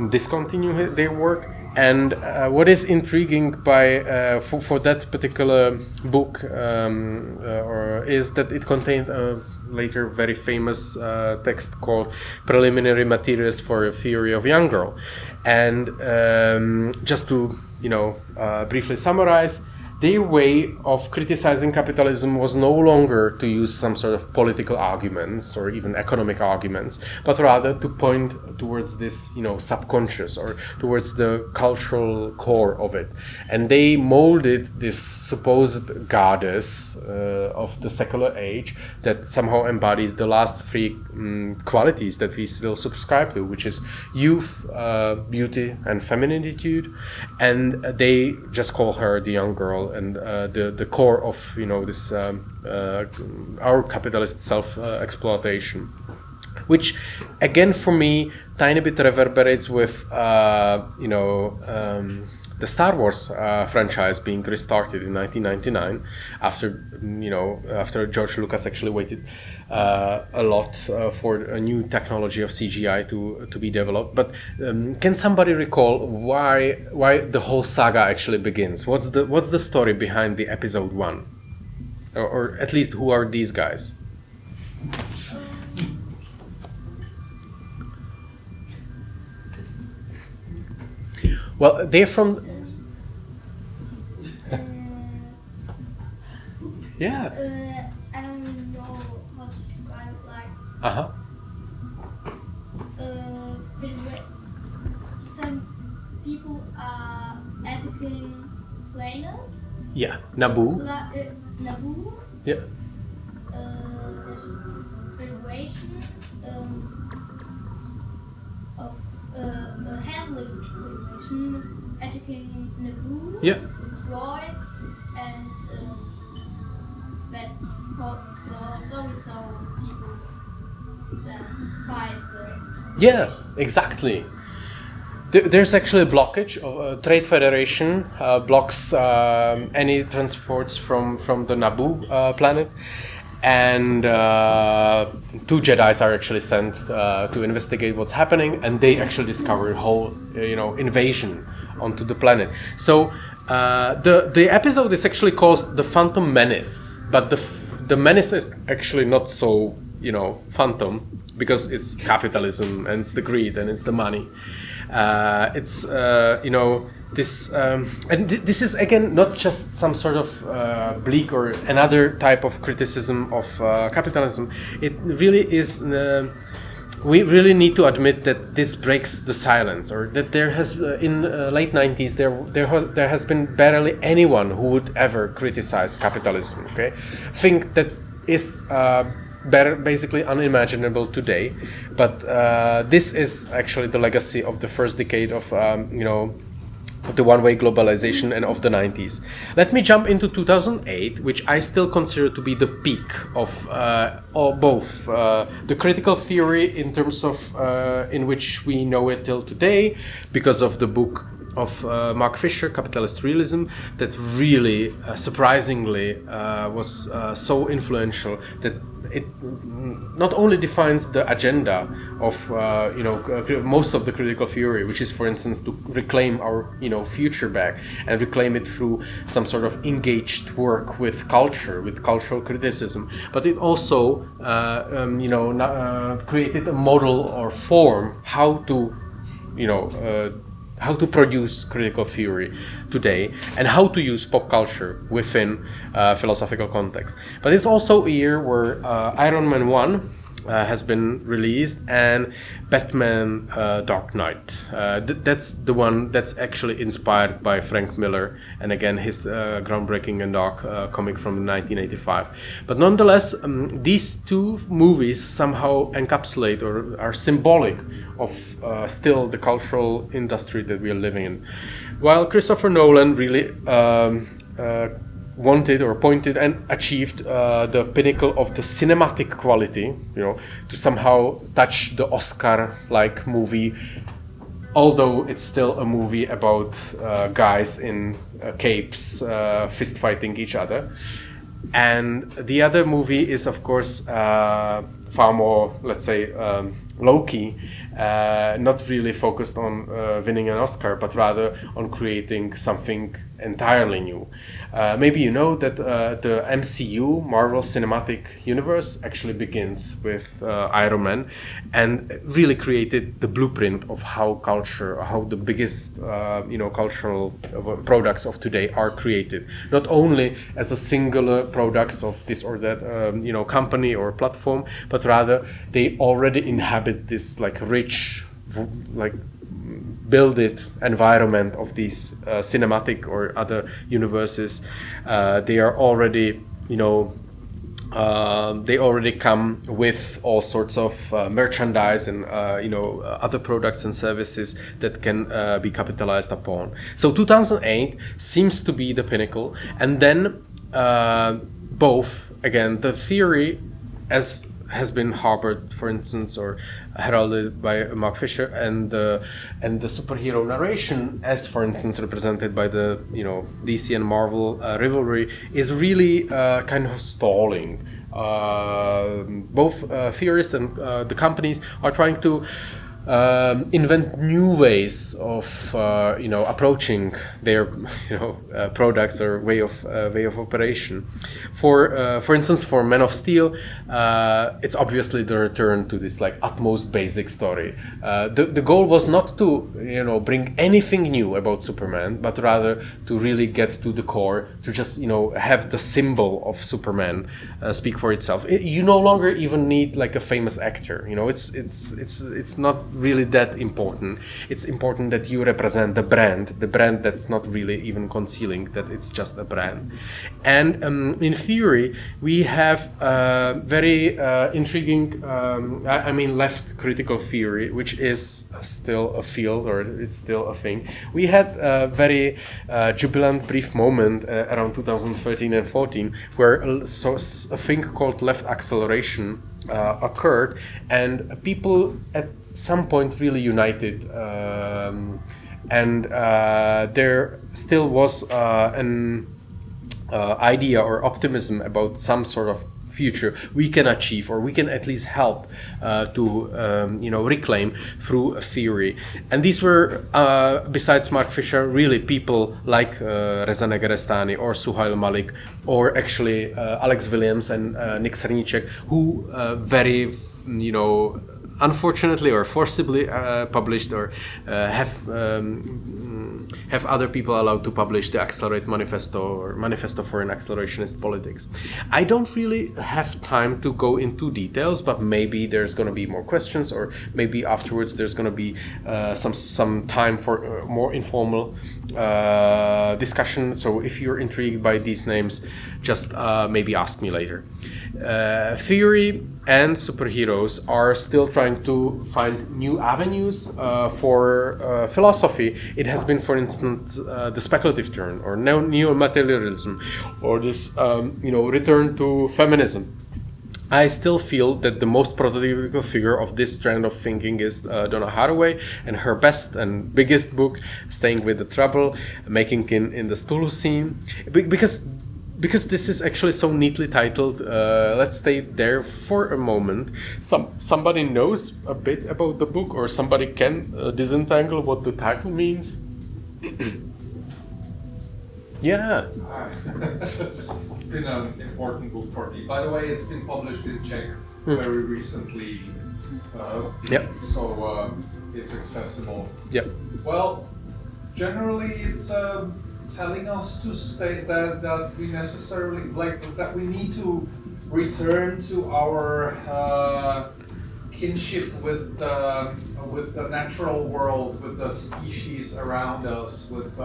discontinue their work. And what is intriguing for that particular book is that it contained a later very famous text called Preliminary Materials for a Theory of Young Girl. And just to briefly summarize, their way of criticizing capitalism was no longer to use some sort of political arguments or even economic arguments, but rather to point towards this, subconscious, or towards the cultural core of it. And they molded this supposed goddess of the secular age that somehow embodies the last three qualities that we still subscribe to, which is youth, beauty, and femininitude. And they just call her the young girl, and the core of this our capitalist self-exploitation, which again for me tiny bit reverberates with the Star Wars franchise being restarted in 1999 after George Lucas actually waited a lot for a new technology of CGI to be developed. But can somebody recall why the whole saga actually begins? What's the story behind the episode 1, or at least who are these guys? Well, they're from. Yeah. I don't know how to describe it. Like. Some people are attacking planet. Yeah, Naboo. Naboo. Yeah. There's a federation of a handling federation attacking Naboo. Yeah. With droids, and that's called the story, so people fight the Yeah, exactly. There's actually a blockage of a trade federation blocks any transports from the Naboo planet, and two Jedis are actually sent to investigate what's happening, and they actually discover a whole invasion onto the planet. So the episode is actually called The Phantom Menace, but the menace is actually not so phantom, because it's capitalism and it's the greed and it's the money. It's this and this is again not just some sort of bleak or another type of criticism of capitalism. It really is. We really need to admit that this breaks the silence, or that there has in late 90s there has been barely anyone who would ever criticize capitalism. Okay, think that is. Basically unimaginable today, but this is actually the legacy of the first decade of the one-way globalization and of the 90s. Let me jump into 2008, which I still consider to be the peak of both the critical theory in terms of in which we know it till today, because of the book of Mark Fisher, Capitalist Realism, that really surprisingly was so influential that it not only defines the agenda of most of the critical theory, which is, for instance, to reclaim our future back and reclaim it through some sort of engaged work with culture, with cultural criticism, but it also created a model or form how to how to produce critical theory today, and how to use pop culture within philosophical context. But it's also a year where Iron Man 1 has been released, and Batman Dark Knight. That's the one that's actually inspired by Frank Miller, and again his groundbreaking and dark comic from 1985. But nonetheless, these two movies somehow encapsulate or are symbolic of still the cultural industry that we are living in. While Christopher Nolan really wanted or pointed and achieved the pinnacle of the cinematic quality, to somehow touch the Oscar-like movie, although it's still a movie about guys in capes fist fighting each other. And the other movie is, of course, far more, let's say, low-key, not really focused on winning an Oscar, but rather on creating something entirely new. Maybe you know that the MCU, Marvel Cinematic Universe, actually begins with Iron Man, and really created the blueprint of how culture, how the biggest cultural products of today are created. Not only as a singular products of this or that company or platform, but rather they already inhabit this like rich, like built environment of these cinematic or other universes. They are already, they already come with all sorts of merchandise and other products and services that can be capitalized upon. So 2008 seems to be the pinnacle, and then both again the theory as has been harbored, for instance, or heralded by Mark Fisher, and the superhero narration, as for instance represented by the DC and Marvel rivalry, is really kind of stalling. Both theorists and the companies are trying to invent new ways of approaching their products or way of operation. For instance, for Man of Steel, it's obviously the return to this like utmost basic story. The goal was not to bring anything new about Superman, but rather to really get to the core, to just have the symbol of Superman speak for itself. You no longer even need like a famous actor. It's not really that important. It's important that you represent the brand that's not really even concealing that it's just a brand. And in theory, we have very intriguing, left critical theory, which is still a field, or it's still a thing. We had a very jubilant brief moment around 2013 and 14 where a thing called left acceleration occurred, and people at some point really united, and there still was an idea or optimism about some sort of future we can achieve, or we can at least help to reclaim through a theory. And these were, besides Mark Fisher, really people like Reza Negarestani or Suhail Malik, or actually Alex Williams and Nick Cernicek, who very unfortunately or forcibly published, or have other people allowed to publish the Accelerate Manifesto, or Manifesto for an Accelerationist Politics. I don't really have time to go into details, but maybe there's going to be more questions, or maybe afterwards there's going to be some time for more informal discussion. So if you're intrigued by these names, just maybe ask me later. Theory and superheroes are still trying to find new avenues for philosophy. It has been, for instance, the speculative turn, or neo-materialism, or this return to feminism. I still feel that the most prototypical figure of this trend of thinking is Donna Haraway, and her best and biggest book, Staying with the Trouble, Making Kin in the Stulu Scene. Because this is actually so neatly titled, let's stay there for a moment. Somebody knows a bit about the book, or somebody can disentangle what the title means? Yeah. It's been an important book for me. By the way, it's been published in Czech very recently. Yep. So it's accessible. Yep. Well, generally it's telling us to state that we necessarily that we need to return to our kinship with the natural world, with the species around us, with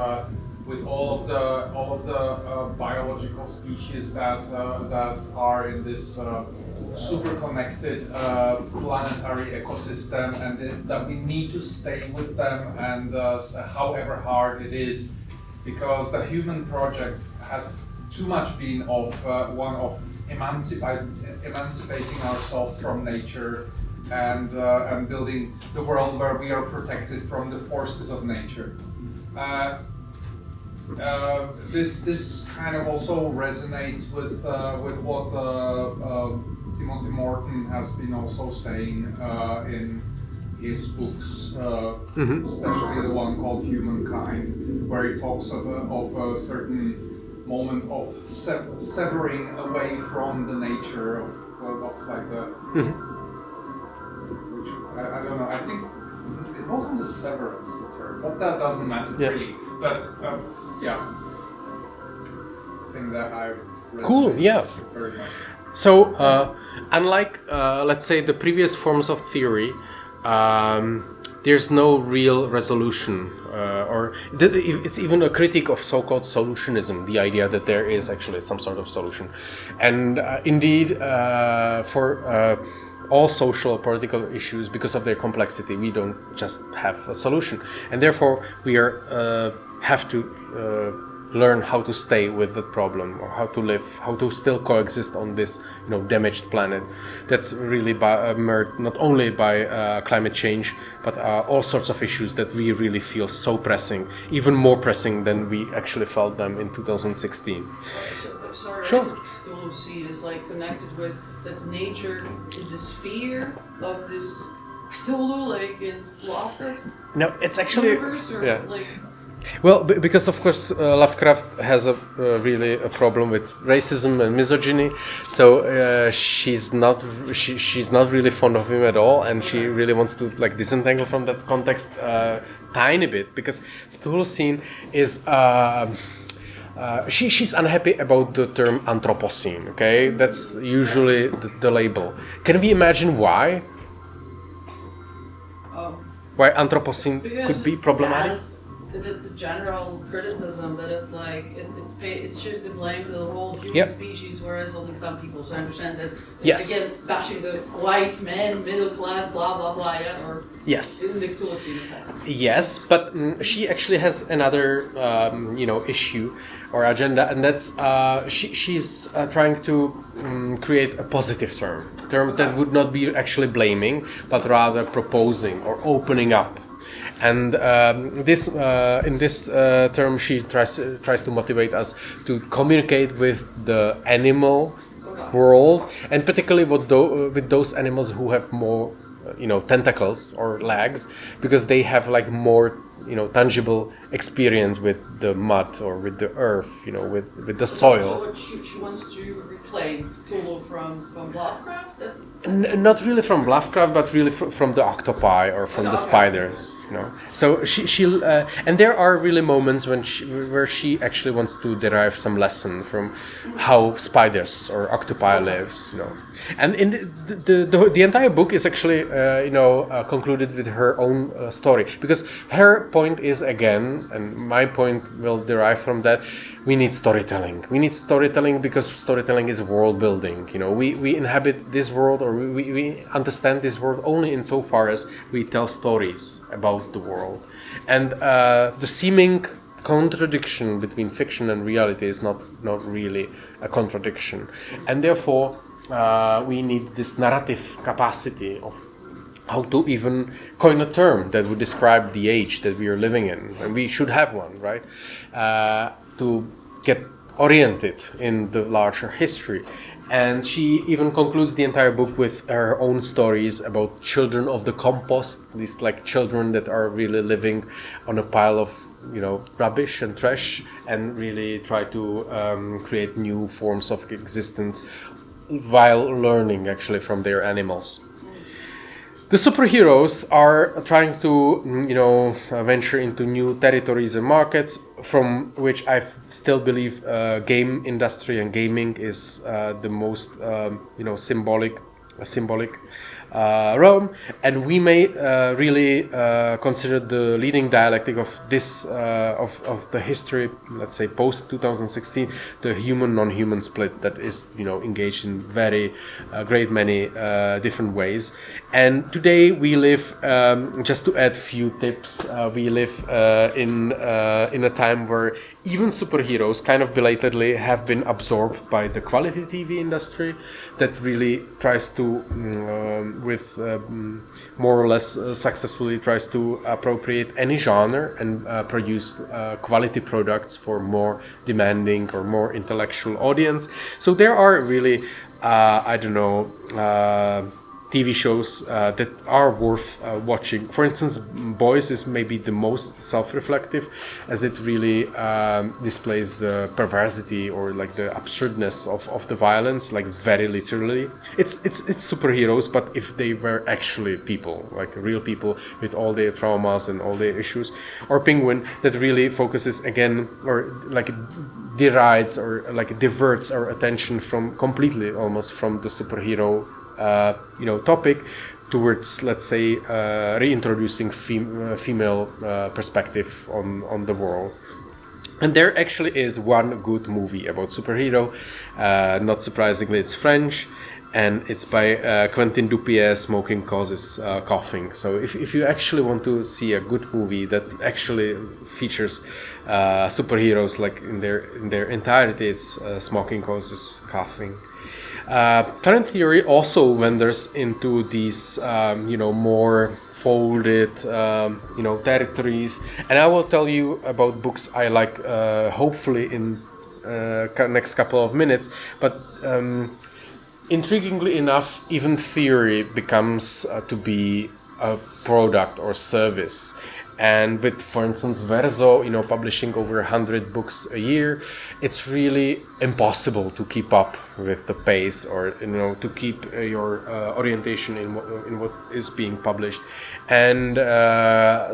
all of the biological species that are in this super connected planetary ecosystem, and that we need to stay with them, and however hard it is, because the human project has too much been of one of emancipating ourselves from nature and building the world where we are protected from the forces of nature. This kind of also resonates with what Timothy Morton has been also saying in his books, especially the one called Humankind, where he talks of a certain moment of severing away from the nature of like the which I don't know. I think it wasn't a severance, the term, but that doesn't matter really. But yeah, I think that I cool. Yeah. Very much. So, unlike, let's say, the previous forms of theory, there's no real resolution, it's even a critique of so-called solutionism, the idea that there is actually some sort of solution. And indeed, for all social political issues, because of their complexity, we don't just have a solution. And therefore, we have to learn how to stay with the problem, or how to live, how to still coexist on this, damaged planet. That's really marred not only by climate change, but all sorts of issues that we really feel so pressing, even more pressing than we actually felt them in 2016. Sorry, sure. Cthulhu seed is like connected with that nature is the sphere of this Cthulhu, like in Lovecraft. No, it's actually universe, or like. Well, because of course Lovecraft has really a problem with racism and misogyny, so she's not really fond of him at all, and she really wants to disentangle from that context tiny bit, because Cthulhu scene is she's unhappy about the term Anthropocene. Okay, that's usually the label. Can we imagine why? Why Anthropocene could be problematic? The general criticism that it's like it shifts the blame to the whole human species, whereas only some people. So I understand that it's again bashing the white man, middle class, blah blah blah, or isn't the Cthulhu scene? Yes, but she actually has another issue or agenda, and that's she's trying to create a positive term that would not be actually blaming, but rather proposing or opening up. And in this term, she tries to motivate us to communicate with the animal world, and particularly with those animals who have more, tentacles or legs, because they have more, tangible experience with the mud or with the earth, with the soil. So what she wants to reclaim Cthulhu from Lovecraft? Not really from Lovecraft, but really from the octopi or from the spiders, So she and there are really moments where she actually wants to derive some lesson from how spiders or octopi live, And in the entire book is actually concluded with her own story, because her point is, again, and my point will derive from that, we need storytelling. We need storytelling because storytelling is world building. We inhabit this world, or we understand this world only insofar as we tell stories about the world. And the seeming contradiction between fiction and reality is not really a contradiction. And therefore, we need this narrative capacity of how to even coin a term that would describe the age that we are living in. And we should have one, right? To get oriented in the larger history. And she even concludes the entire book with her own stories about children of the compost, these children that are really living on a pile of rubbish and trash, and really try to create new forms of existence while learning actually from their animals. The superheroes are trying to, venture into new territories and markets, from which I still believe game industry and gaming is the most, symbolic realm, and we may really consider the leading dialectic of this of the history, let's say post 2016, the human non-human split that is engaged in very great many different ways. And today we live, just to add few tips, we live in a time where even superheroes kind of belatedly have been absorbed by the quality TV industry that really tries to, with more or less successfully tries to appropriate any genre and produce quality products for more demanding or more intellectual audience. So there are really, TV shows that are worth watching. For instance, Boys is maybe the most self-reflective, as it really displays the perversity or like the absurdness of the violence, like very literally. It's superheroes, but if they were actually people, like real people with all their traumas and all their issues. Or Penguin, that really focuses again, or like derides or like diverts our attention from completely almost from the superhero topic towards, let's say, reintroducing female perspective on the world. And there actually is one good movie about superhero. Not surprisingly, it's French, and it's by Quentin Dupieux. Smoking causes coughing. So if you actually want to see a good movie that actually features superheroes like in their entirety, it's Smoking Causes Coughing. Current theory also wanders into these, more folded, territories, and I will tell you about books I like, hopefully in next couple of minutes. But intriguingly enough, even theory becomes to be a product or service. And with, for instance, Verso, publishing over 100 books a year, it's really impossible to keep up with the pace, or to keep your orientation in what is being published. And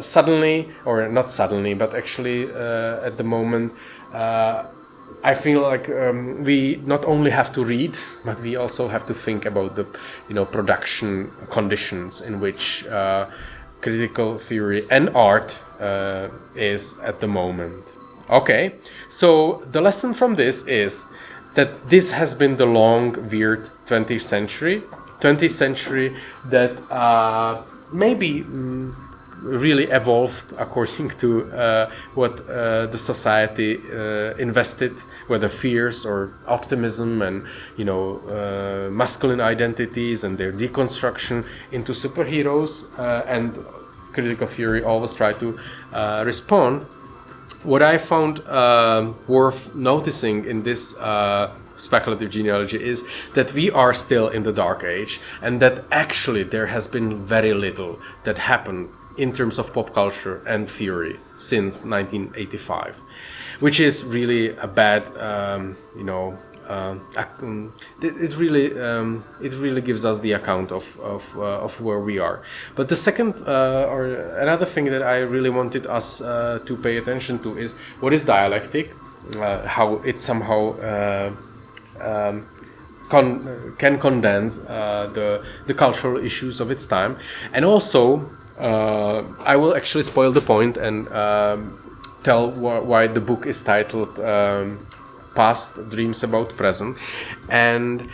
suddenly, or not suddenly, but actually at the moment, I feel like we not only have to read, but we also have to think about the production conditions in which critical theory and art is at the moment. Okay, so the lesson from this is that this has been the long, weird 20th century that maybe really evolved according to what the society invested, whether fears or optimism and masculine identities and their deconstruction into superheroes, and critical theory always try to respond. What I found worth noticing in this speculative genealogy is that we are still in the dark age, and that actually there has been very little that happened in terms of pop culture and theory since 1985, which is really a bad, it really gives us the account of where we are. But the second or another thing that I really wanted us to pay attention to is what is dialectic, how it somehow can condense the cultural issues of its time, and also I will actually spoil the point and tell why the book is titled Past Dreams About Present, and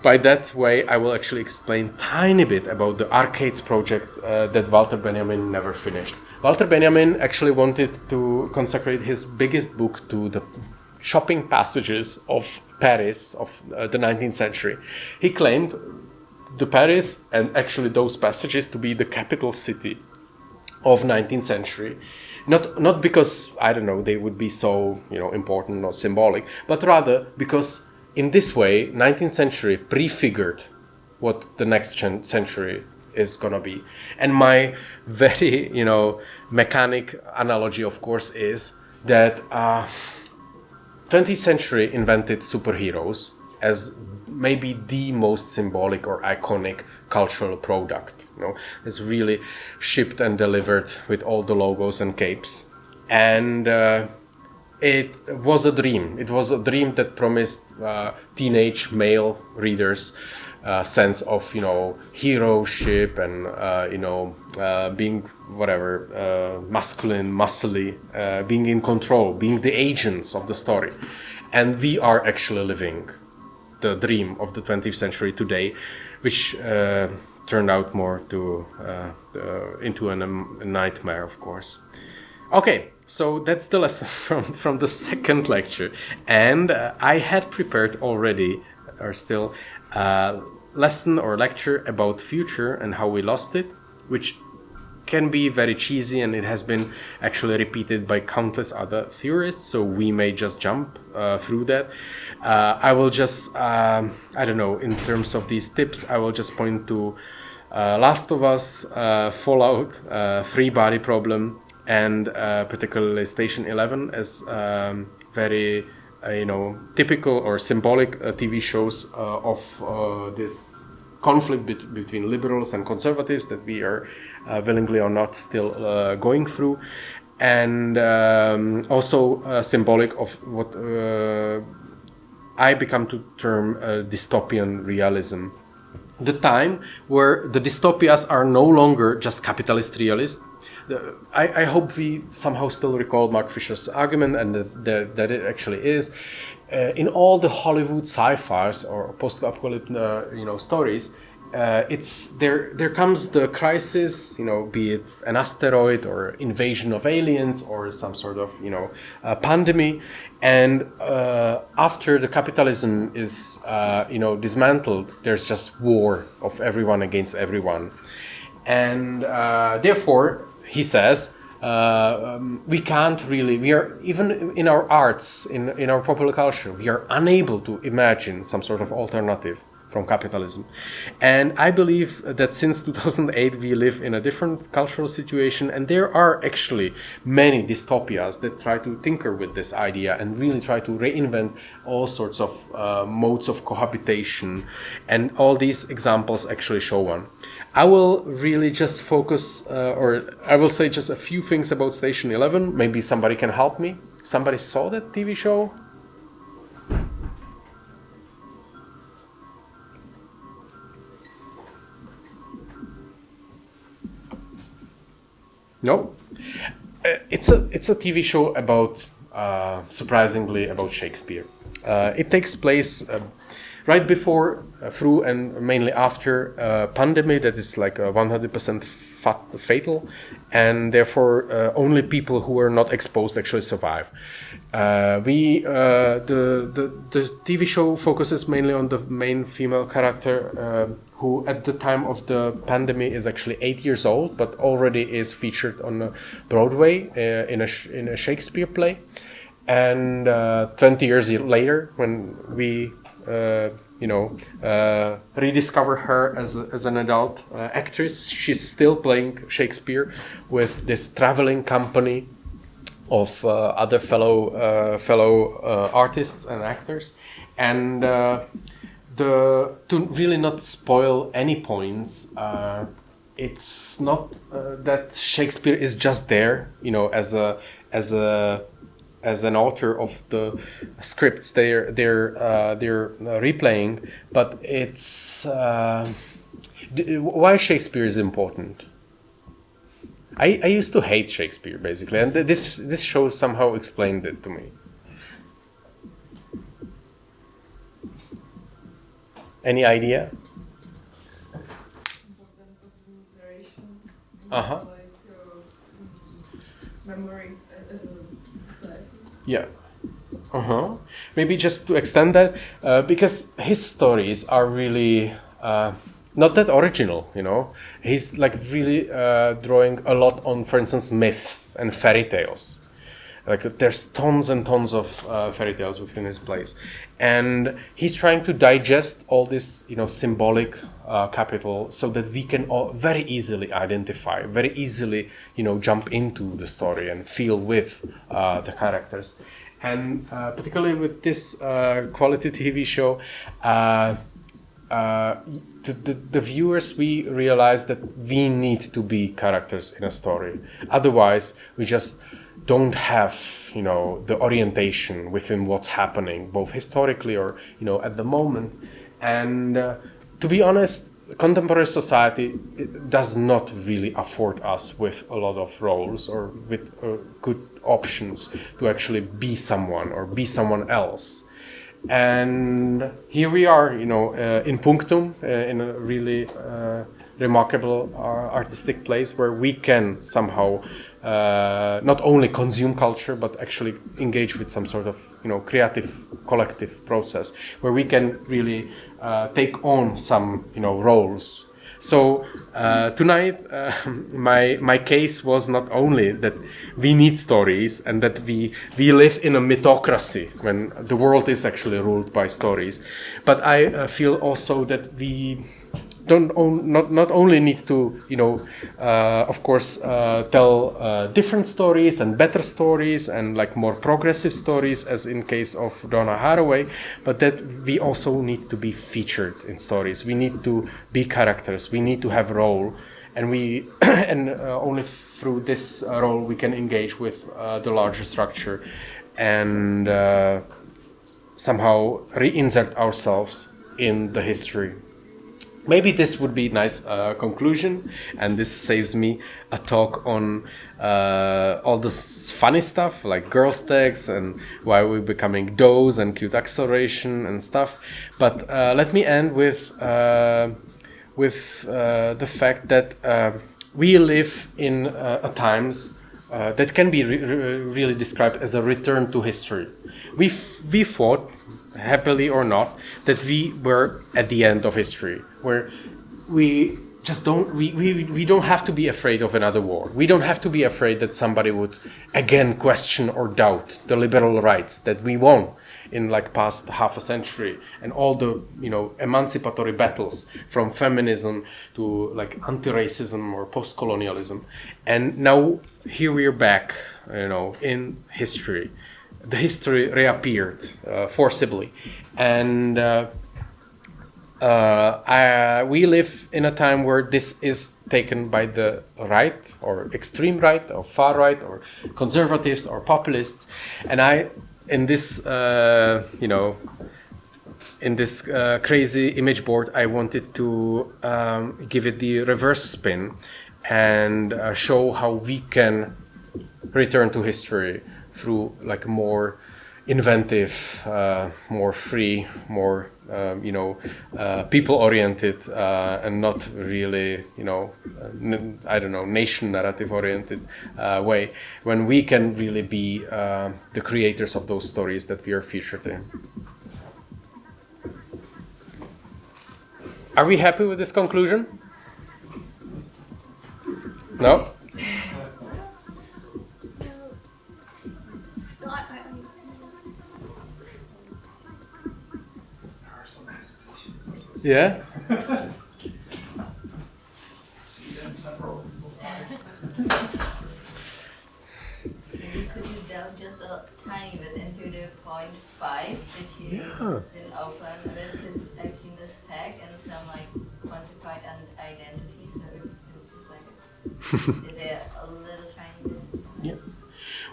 by that way I will actually explain tiny bit about the Arcades project that Walter Benjamin never finished. Walter Benjamin actually wanted to consecrate his biggest book to the shopping passages of Paris of the 19th century. He claimed the Paris and actually those passages to be the capital city of 19th century. Not because, I don't know, they would be so, important or symbolic, but rather because in this way, 19th century prefigured what the next century is gonna be. And my very, mechanic analogy, of course, is that 20th century invented superheroes as maybe the most symbolic or iconic cultural product. It's really shipped and delivered with all the logos and capes, and it was a dream. It was a dream that promised teenage male readers sense of heroship and being masculine, muscly, being in control, being the agents of the story. And we are actually living the dream of the 20th century today, which turned out more into a nightmare, of course. Okay, so that's the lesson from the second lecture, and I had prepared already, or still, lesson or lecture about future and how we lost it, which can be very cheesy, and it has been actually repeated by countless other theorists, so we may just jump through that. I will just, I don't know, in terms of these tips, I will just point to Last of Us, Fallout, Free Body Problem, and particularly Station 11 as very typical or symbolic TV shows of this conflict between liberals and conservatives that we are willingly or not still going through, and also symbolic of what I become to term dystopian realism. The time where the dystopias are no longer just capitalist realist. I hope we somehow still recall Mark Fisher's argument, and that it actually is. In all the Hollywood sci-fis or post-apocalyptic stories, there comes the crisis, be it an asteroid or invasion of aliens or some sort of pandemic, and after the capitalism is dismantled, there's just war of everyone against everyone, and therefore he says we are, even in our arts, in our popular culture, we are unable to imagine some sort of alternative from capitalism. And I believe that since 2008 we live in a different cultural situation, and there are actually many dystopias that try to tinker with this idea and really try to reinvent all sorts of modes of cohabitation, and all these examples actually show one. I will really just focus, or I will say just a few things about Station 11. Maybe somebody can help me. Somebody saw that TV show? No? It's a TV show about, surprisingly, about Shakespeare. It takes place right before, through, and mainly after a pandemic that is like 100% fatal, and therefore only people who are not exposed actually survive. The TV show focuses mainly on the main female character, who at the time of the pandemic is actually 8 years old, but already is featured on Broadway in a Shakespeare play. And 20 years later, when we rediscover her as an adult actress, she's still playing Shakespeare with this traveling company of other fellow artists and actors. And to really not spoil any points, it's not that Shakespeare is just there, as an author of the scripts they're replaying, but it's why Shakespeare is important. I used to hate Shakespeare basically, and this show somehow explained it to me. Any idea? Importance of narration. Uh-huh. Memory as a society. Yeah. Maybe just to extend that, because his stories are really not that original, He's like really drawing a lot on, for instance, myths and fairy tales. Like there's tons and tons of fairy tales within his plays, and he's trying to digest all this, symbolic capital, so that we can all very easily identify, very easily, jump into the story and feel with the characters. And particularly with this quality TV show, the viewers, we realize that we need to be characters in a story. Otherwise, we just don't have, the orientation within what's happening, both historically or, at the moment. And to be honest, contemporary society does not really afford us with a lot of roles or with good options to actually be someone or be someone else. And here we are, in Punctum, in a really remarkable artistic place where we can somehow not only consume culture but actually engage with some sort of creative collective process where we can really take on some roles. So tonight my case was not only that we need stories and that we live in a mythocracy when the world is actually ruled by stories, but I feel also that we not only need to of course tell different stories and better stories and like more progressive stories as in case of Donna Haraway, but that we also need to be featured in stories. We need to be characters, we need to have role, and we and only through this role we can engage with the larger structure and somehow reinsert ourselves in the history. Maybe this would be a nice conclusion, and this saves me a talk on all this funny stuff like girls' tags and why we're becoming does and cute acceleration and stuff. But let me end with the fact that we live in times that can be really described as a return to history. We thought, happily or not, that we were at the end of history, where we just we don't have to be afraid of another war. We don't have to be afraid that somebody would again question or doubt the liberal rights that we won in like past half a century and all the emancipatory battles from feminism to like anti-racism or post-colonialism. And now here we are back, in history. The history reappeared forcibly, and we live in a time where this is taken by the right or extreme right or far right or conservatives or populists. And in this crazy image board, I wanted to give it the reverse spin and show how we can return to history through like more inventive, more free, more people-oriented and not really nation narrative-oriented way, when we can really be the creators of those stories that we are featured in. Are we happy with this conclusion? No? Yeah? See that in several people's eyes. Maybe could you delve just a tiny bit into the point 5 if you didn't outline a bit, because I've seen this tag and some like quantified identity, so it's just like is there a little tiny bit? Yeah.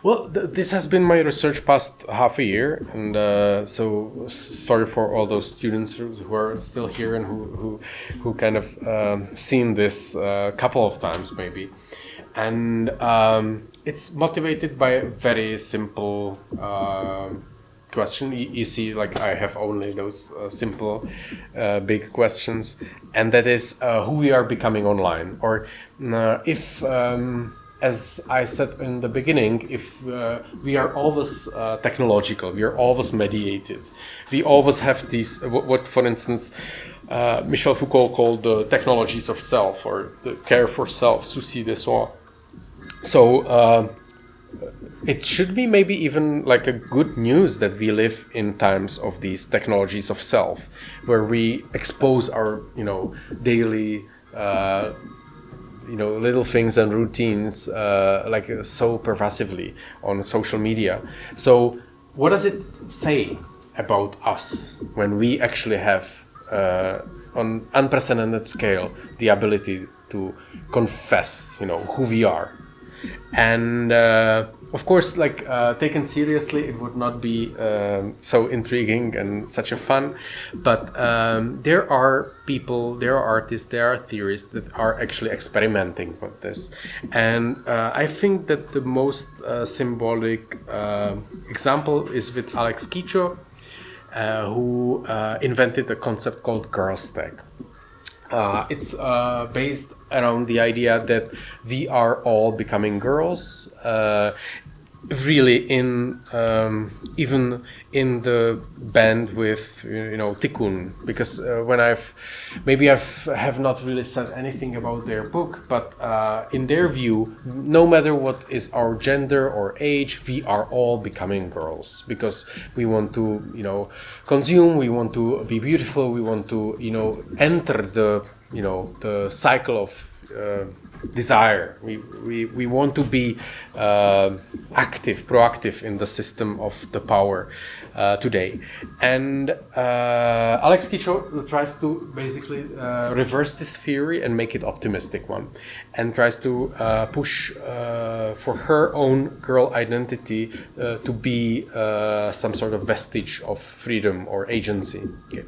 Well, this has been my research past half a year, and so sorry for all those students who are still here and who kind of seen this a couple of times maybe. And it's motivated by a very simple question. You see, like I have only those simple big questions, and that is who we are becoming online, or if as I said in the beginning, if we are always technological, we are always mediated, we always have these, what for instance, Michel Foucault called the technologies of self, or the care for self, souci de soi. So it should be maybe even like a good news that we live in times of these technologies of self, where we expose our, daily little things and routines like so pervasively on social media. So what does it say about us when we actually have a on unprecedented scale the ability to confess, who we are. And of course, taken seriously, it would not be so intriguing and such a fun. But there are people, there are artists, there are theorists that are actually experimenting with this. And I think that the most symbolic example is with Alex Kicho, who invented a concept called girl stag. It's based around the idea that we are all becoming girls, really in even in the band with Tikkun, because when I have not really said anything about their book, but in their view, no matter what is our gender or age, we are all becoming girls because we want to consume, we want to be beautiful, we want to enter the cycle of desire. We want to be proactive in the system of the power today. And Alex Kicho tries to basically reverse this theory and make it optimistic one, and tries to push for her own girl identity to be some sort of vestige of freedom or agency. Okay.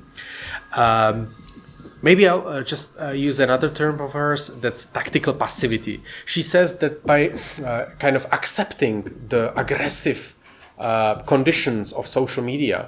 Maybe I'll just use another term of hers, that's tactical passivity. She says that by kind of accepting the aggressive conditions of social media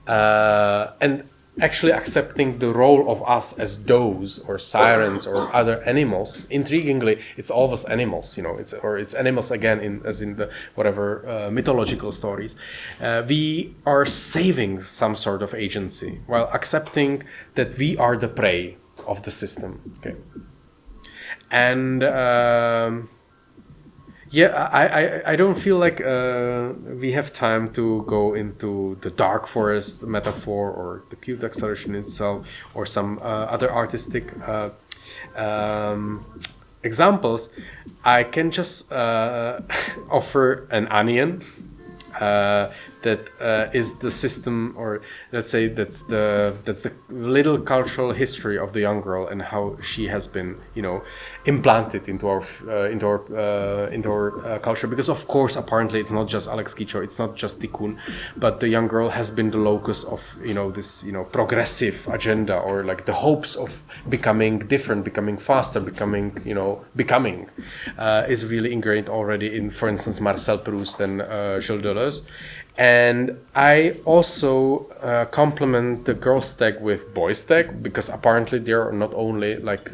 and actually accepting the role of us as does or sirens or other animals. Intriguingly, it's always animals, it's animals again as in the whatever mythological stories. We are saving some sort of agency while accepting that we are the prey of the system. Okay, and I don't feel like we have time to go into the dark forest metaphor or the cute acceleration itself or some other artistic examples. I can just offer an onion that is the system, or let's say that's the little cultural history of the young girl and how she has been implanted into our culture. Because of course, apparently, it's not just Alex Kicho, it's not just Tikkun, but the young girl has been the locus of this progressive agenda, or like the hopes of becoming different, becoming faster, becoming is really ingrained already in, for instance, Marcel Proust and Gilles Deleuze. And I also complement the girl stag with boy stag, because apparently there are not only like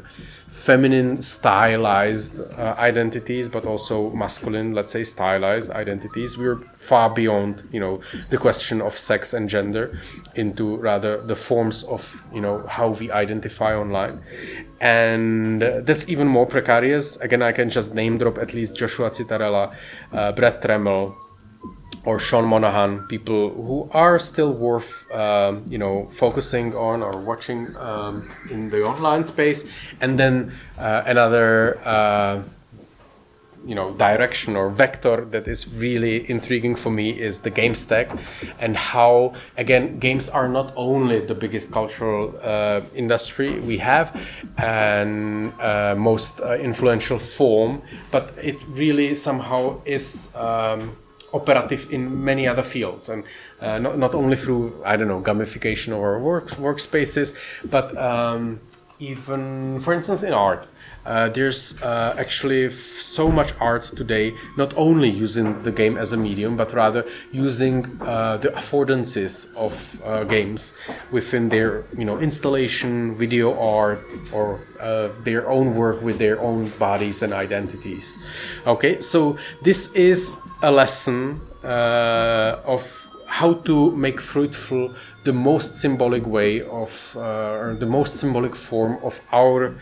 feminine stylized identities, but also masculine, let's say, stylized identities. We're far beyond, the question of sex and gender into rather the forms of, how we identify online. And that's even more precarious. Again, I can just name drop at least Joshua Citarella, Brett Tremmel, or Sean Monahan, people who are still worth, focusing on or watching in the online space. And then another, direction or vector that is really intriguing for me is the game stack, and how, again, games are not only the biggest cultural industry we have and most influential form, but it really somehow is operative in many other fields, and not only through, gamification of our workspaces, but even, for instance, in art. There's actually so much art today, not only using the game as a medium, but rather using the affordances of games within their, installation, video art, or their own work with their own bodies and identities. Okay, so this is a lesson of how to make fruitful the most symbolic way of, or the most symbolic form of our,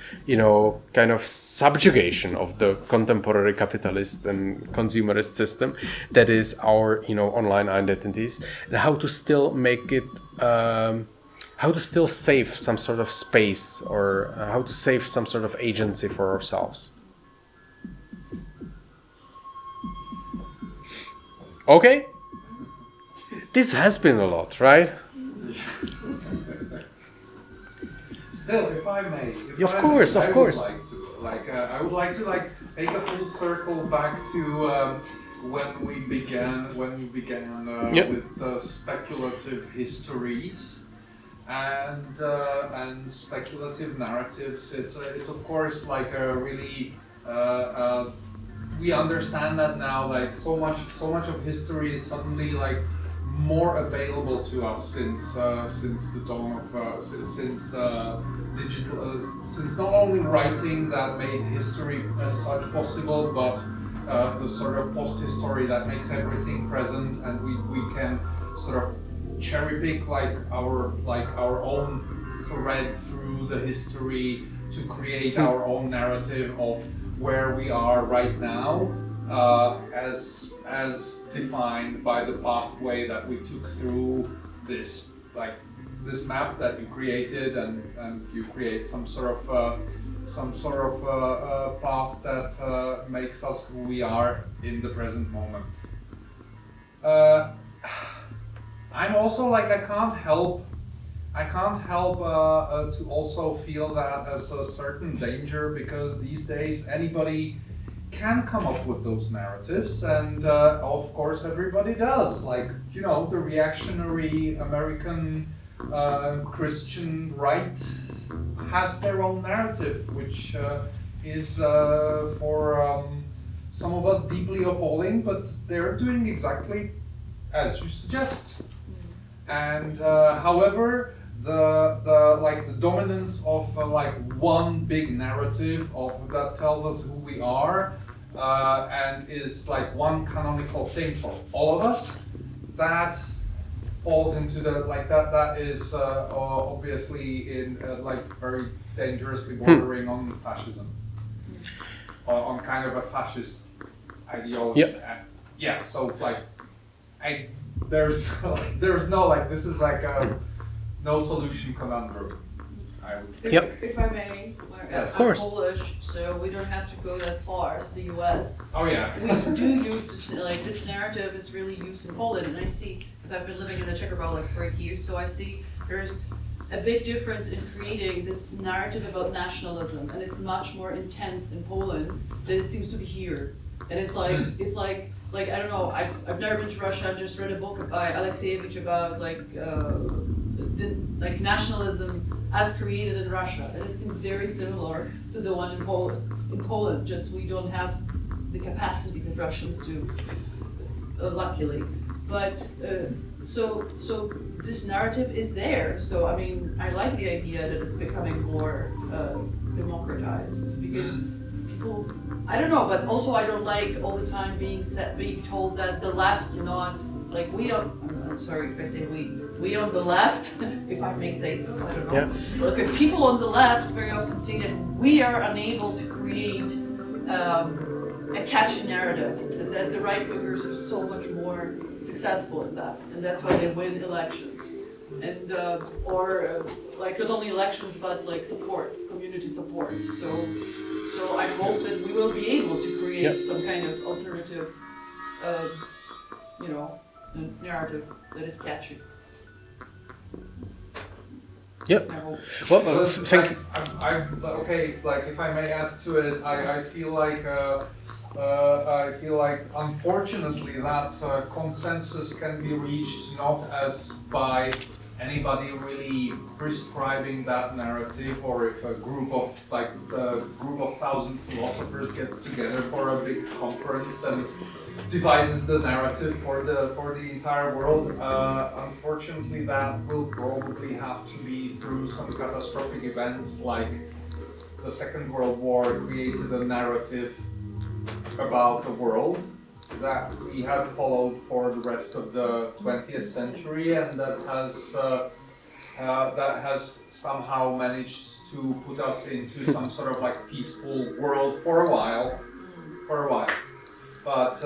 kind of subjugation of the contemporary capitalist and consumerist system that is our, online identities, and how to still make it, how to still save some sort of space, or how to save some sort of agency for ourselves. Okay? This has been a lot, right? Still, if I may, Of course. I would like to make a full circle back to when we began with speculative histories and speculative narratives. It's of course like a really we understand that now, like so much of history is suddenly like more available to us since the dawn of since digital since not only writing that made history as such possible, but the sort of post-history that makes everything present, and we can sort of cherry pick like our own thread through the history to create our own narrative of where we are right now, as defined by the pathway that we took through this map that you created, and you create some sort of path that makes us who we are in the present moment. I'm also like I can't help to also feel that as a certain danger, because these days anybody can come up with those narratives, and of course everybody does. Like, you know, the reactionary American Christian right has their own narrative, which is for some of us deeply appalling, but they're doing exactly as you suggest. And however, the dominance of like one big narrative of that tells us who we are, and is like one canonical thing for all of us, that falls into the like that is obviously in like very dangerously bordering on fascism, on kind of a fascist ideology. Yep. So like there's no like this is like a no solution conundrum, I would think. If I may, Yes. Of course. I'm Polish, so we don't have to go that far as the US. Oh yeah. We do use this narrative is really used in Poland, and I see, because I've been living in the Czech Republic for 8 years, so I see there's a big difference in creating this narrative about nationalism, and it's much more intense in Poland than it seems to be here. And it's like I don't know, I've never been to Russia. I just read a book by Alexievich about like nationalism as created in Russia, and it seems very similar to the one in Poland. In Poland, just we don't have the capacity that Russians do, luckily. But so this narrative is there. So I mean, I like the idea that it's becoming more democratized, because people, I don't know, but also I don't like all the time being told that the left cannot, like we are. I'm sorry if I say we on the left, if I may say so, I don't know. Yeah. Okay, people on the left very often say that we are unable to create a catchy narrative, and that the right-wingers are so much more successful in that, and that's why they win elections. And like not only elections, but like support, community support. So I hope that we will be able to create some kind of alternative, narrative that is catchy. Yep. I hope. Well, thank you. Okay, like if I may add to it, I feel like unfortunately that consensus can be reached not as by anybody really prescribing that narrative, or if a group of 1,000 philosophers gets together for a big conference and devises the narrative for the entire world. Unfortunately, that will probably have to be through some catastrophic events, like the Second World War created a narrative about the world that we have followed for the rest of the 20th century, and that has somehow managed to put us into some sort of like peaceful world for a while. But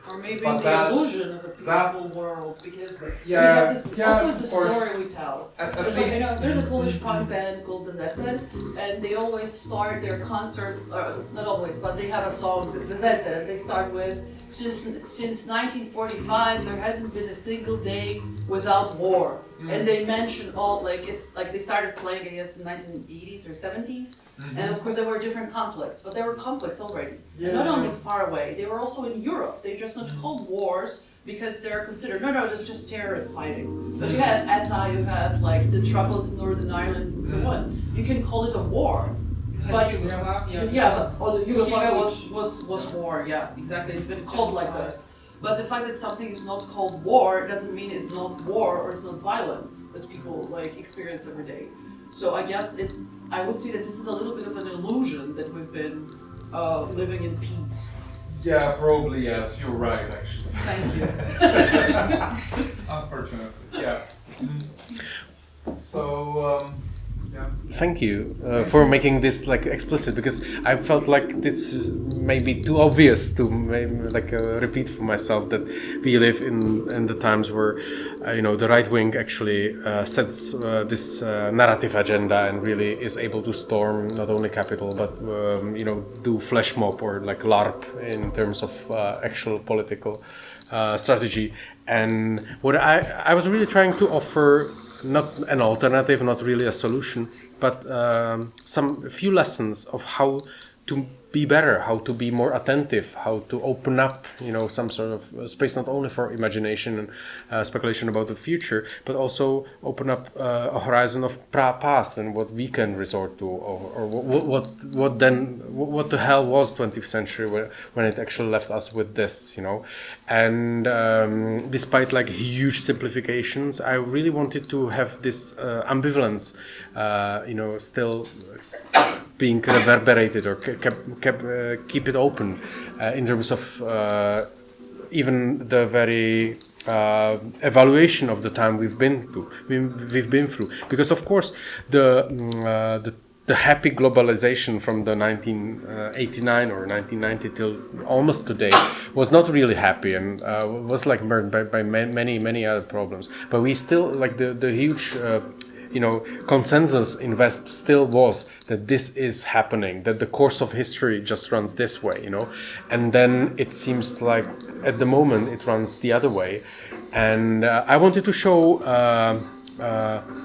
or maybe but the illusion of a peaceful world, because we yeah, have this, also it's a story we tell. At It's least, like, there's a Polish punk band called Zetten, and they always start their concert, not always, but they have a song, Zetten, they start with since 1945 there hasn't been a single day without war. And they mention all like they started playing, I guess, in 1980s or 70s. And of course there were different conflicts, but there were conflicts already. And not only far away, they were also in Europe. They're just not called wars because they're considered, no, it's just terrorists fighting. But you have ETA, you have like the troubles in Northern Ireland and so on. You can call it a war. But Yugoslavia. Yugoslavia was war, yeah, exactly. It's been called like this. But the fact that something is not called war doesn't mean it's not war or it's not violence that people like experience every day. So I guess I would say that this is a little bit of an illusion that we've been living in peace. Yeah, probably yes. You're right, actually. Thank you. Unfortunately, yeah. So. Yeah. Thank you for making this like explicit, because I felt like this is maybe too obvious to repeat for myself that we live in the times where the right wing actually sets this narrative agenda and really is able to storm not only Capitol but do flash mob or like LARP in terms of actual political strategy. And what I was really trying to offer, not an alternative, not really a solution, but a few lessons of how to be better, how to be more attentive, how to open up, some sort of space not only for imagination and speculation about the future, but also open up a horizon of past and what we can resort to, or what the hell was 20th century when it actually left us with this, And despite like huge simplifications, I really wanted to have this ambivalence, still being reverberated or keep it open in terms of even the very evaluation of the time we've been through. Because of course the happy globalization from the 1989 or 1990 till almost today was not really happy and was like burned by many other problems. But we still like the huge consensus in West still was that this is happening, that the course of history just runs this way, and then it seems like at the moment it runs the other way. And I wanted to show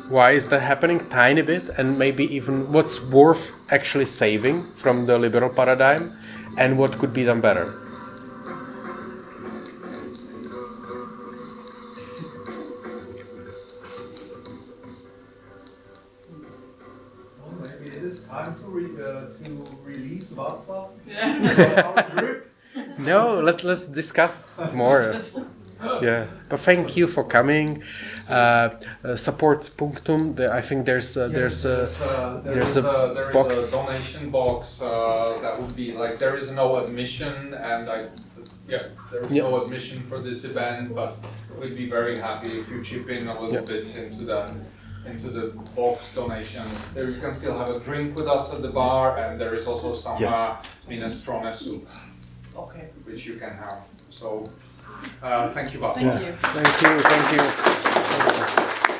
why is that happening tiny bit, and maybe even what's worth actually saving from the liberal paradigm and what could be done better. It's time to release Václav. No, let's discuss more. Yeah, but thank you for coming. Support Punctum. I think there's a box. A donation box that would be like, there is no admission, and there is no admission for this event, but we'd be very happy if you chip in a little bit into the box donation. There you can still have a drink with us at the bar, and there is also some minestrone soup, which you can have. So, thank you, Václav. Thank you. Thank you.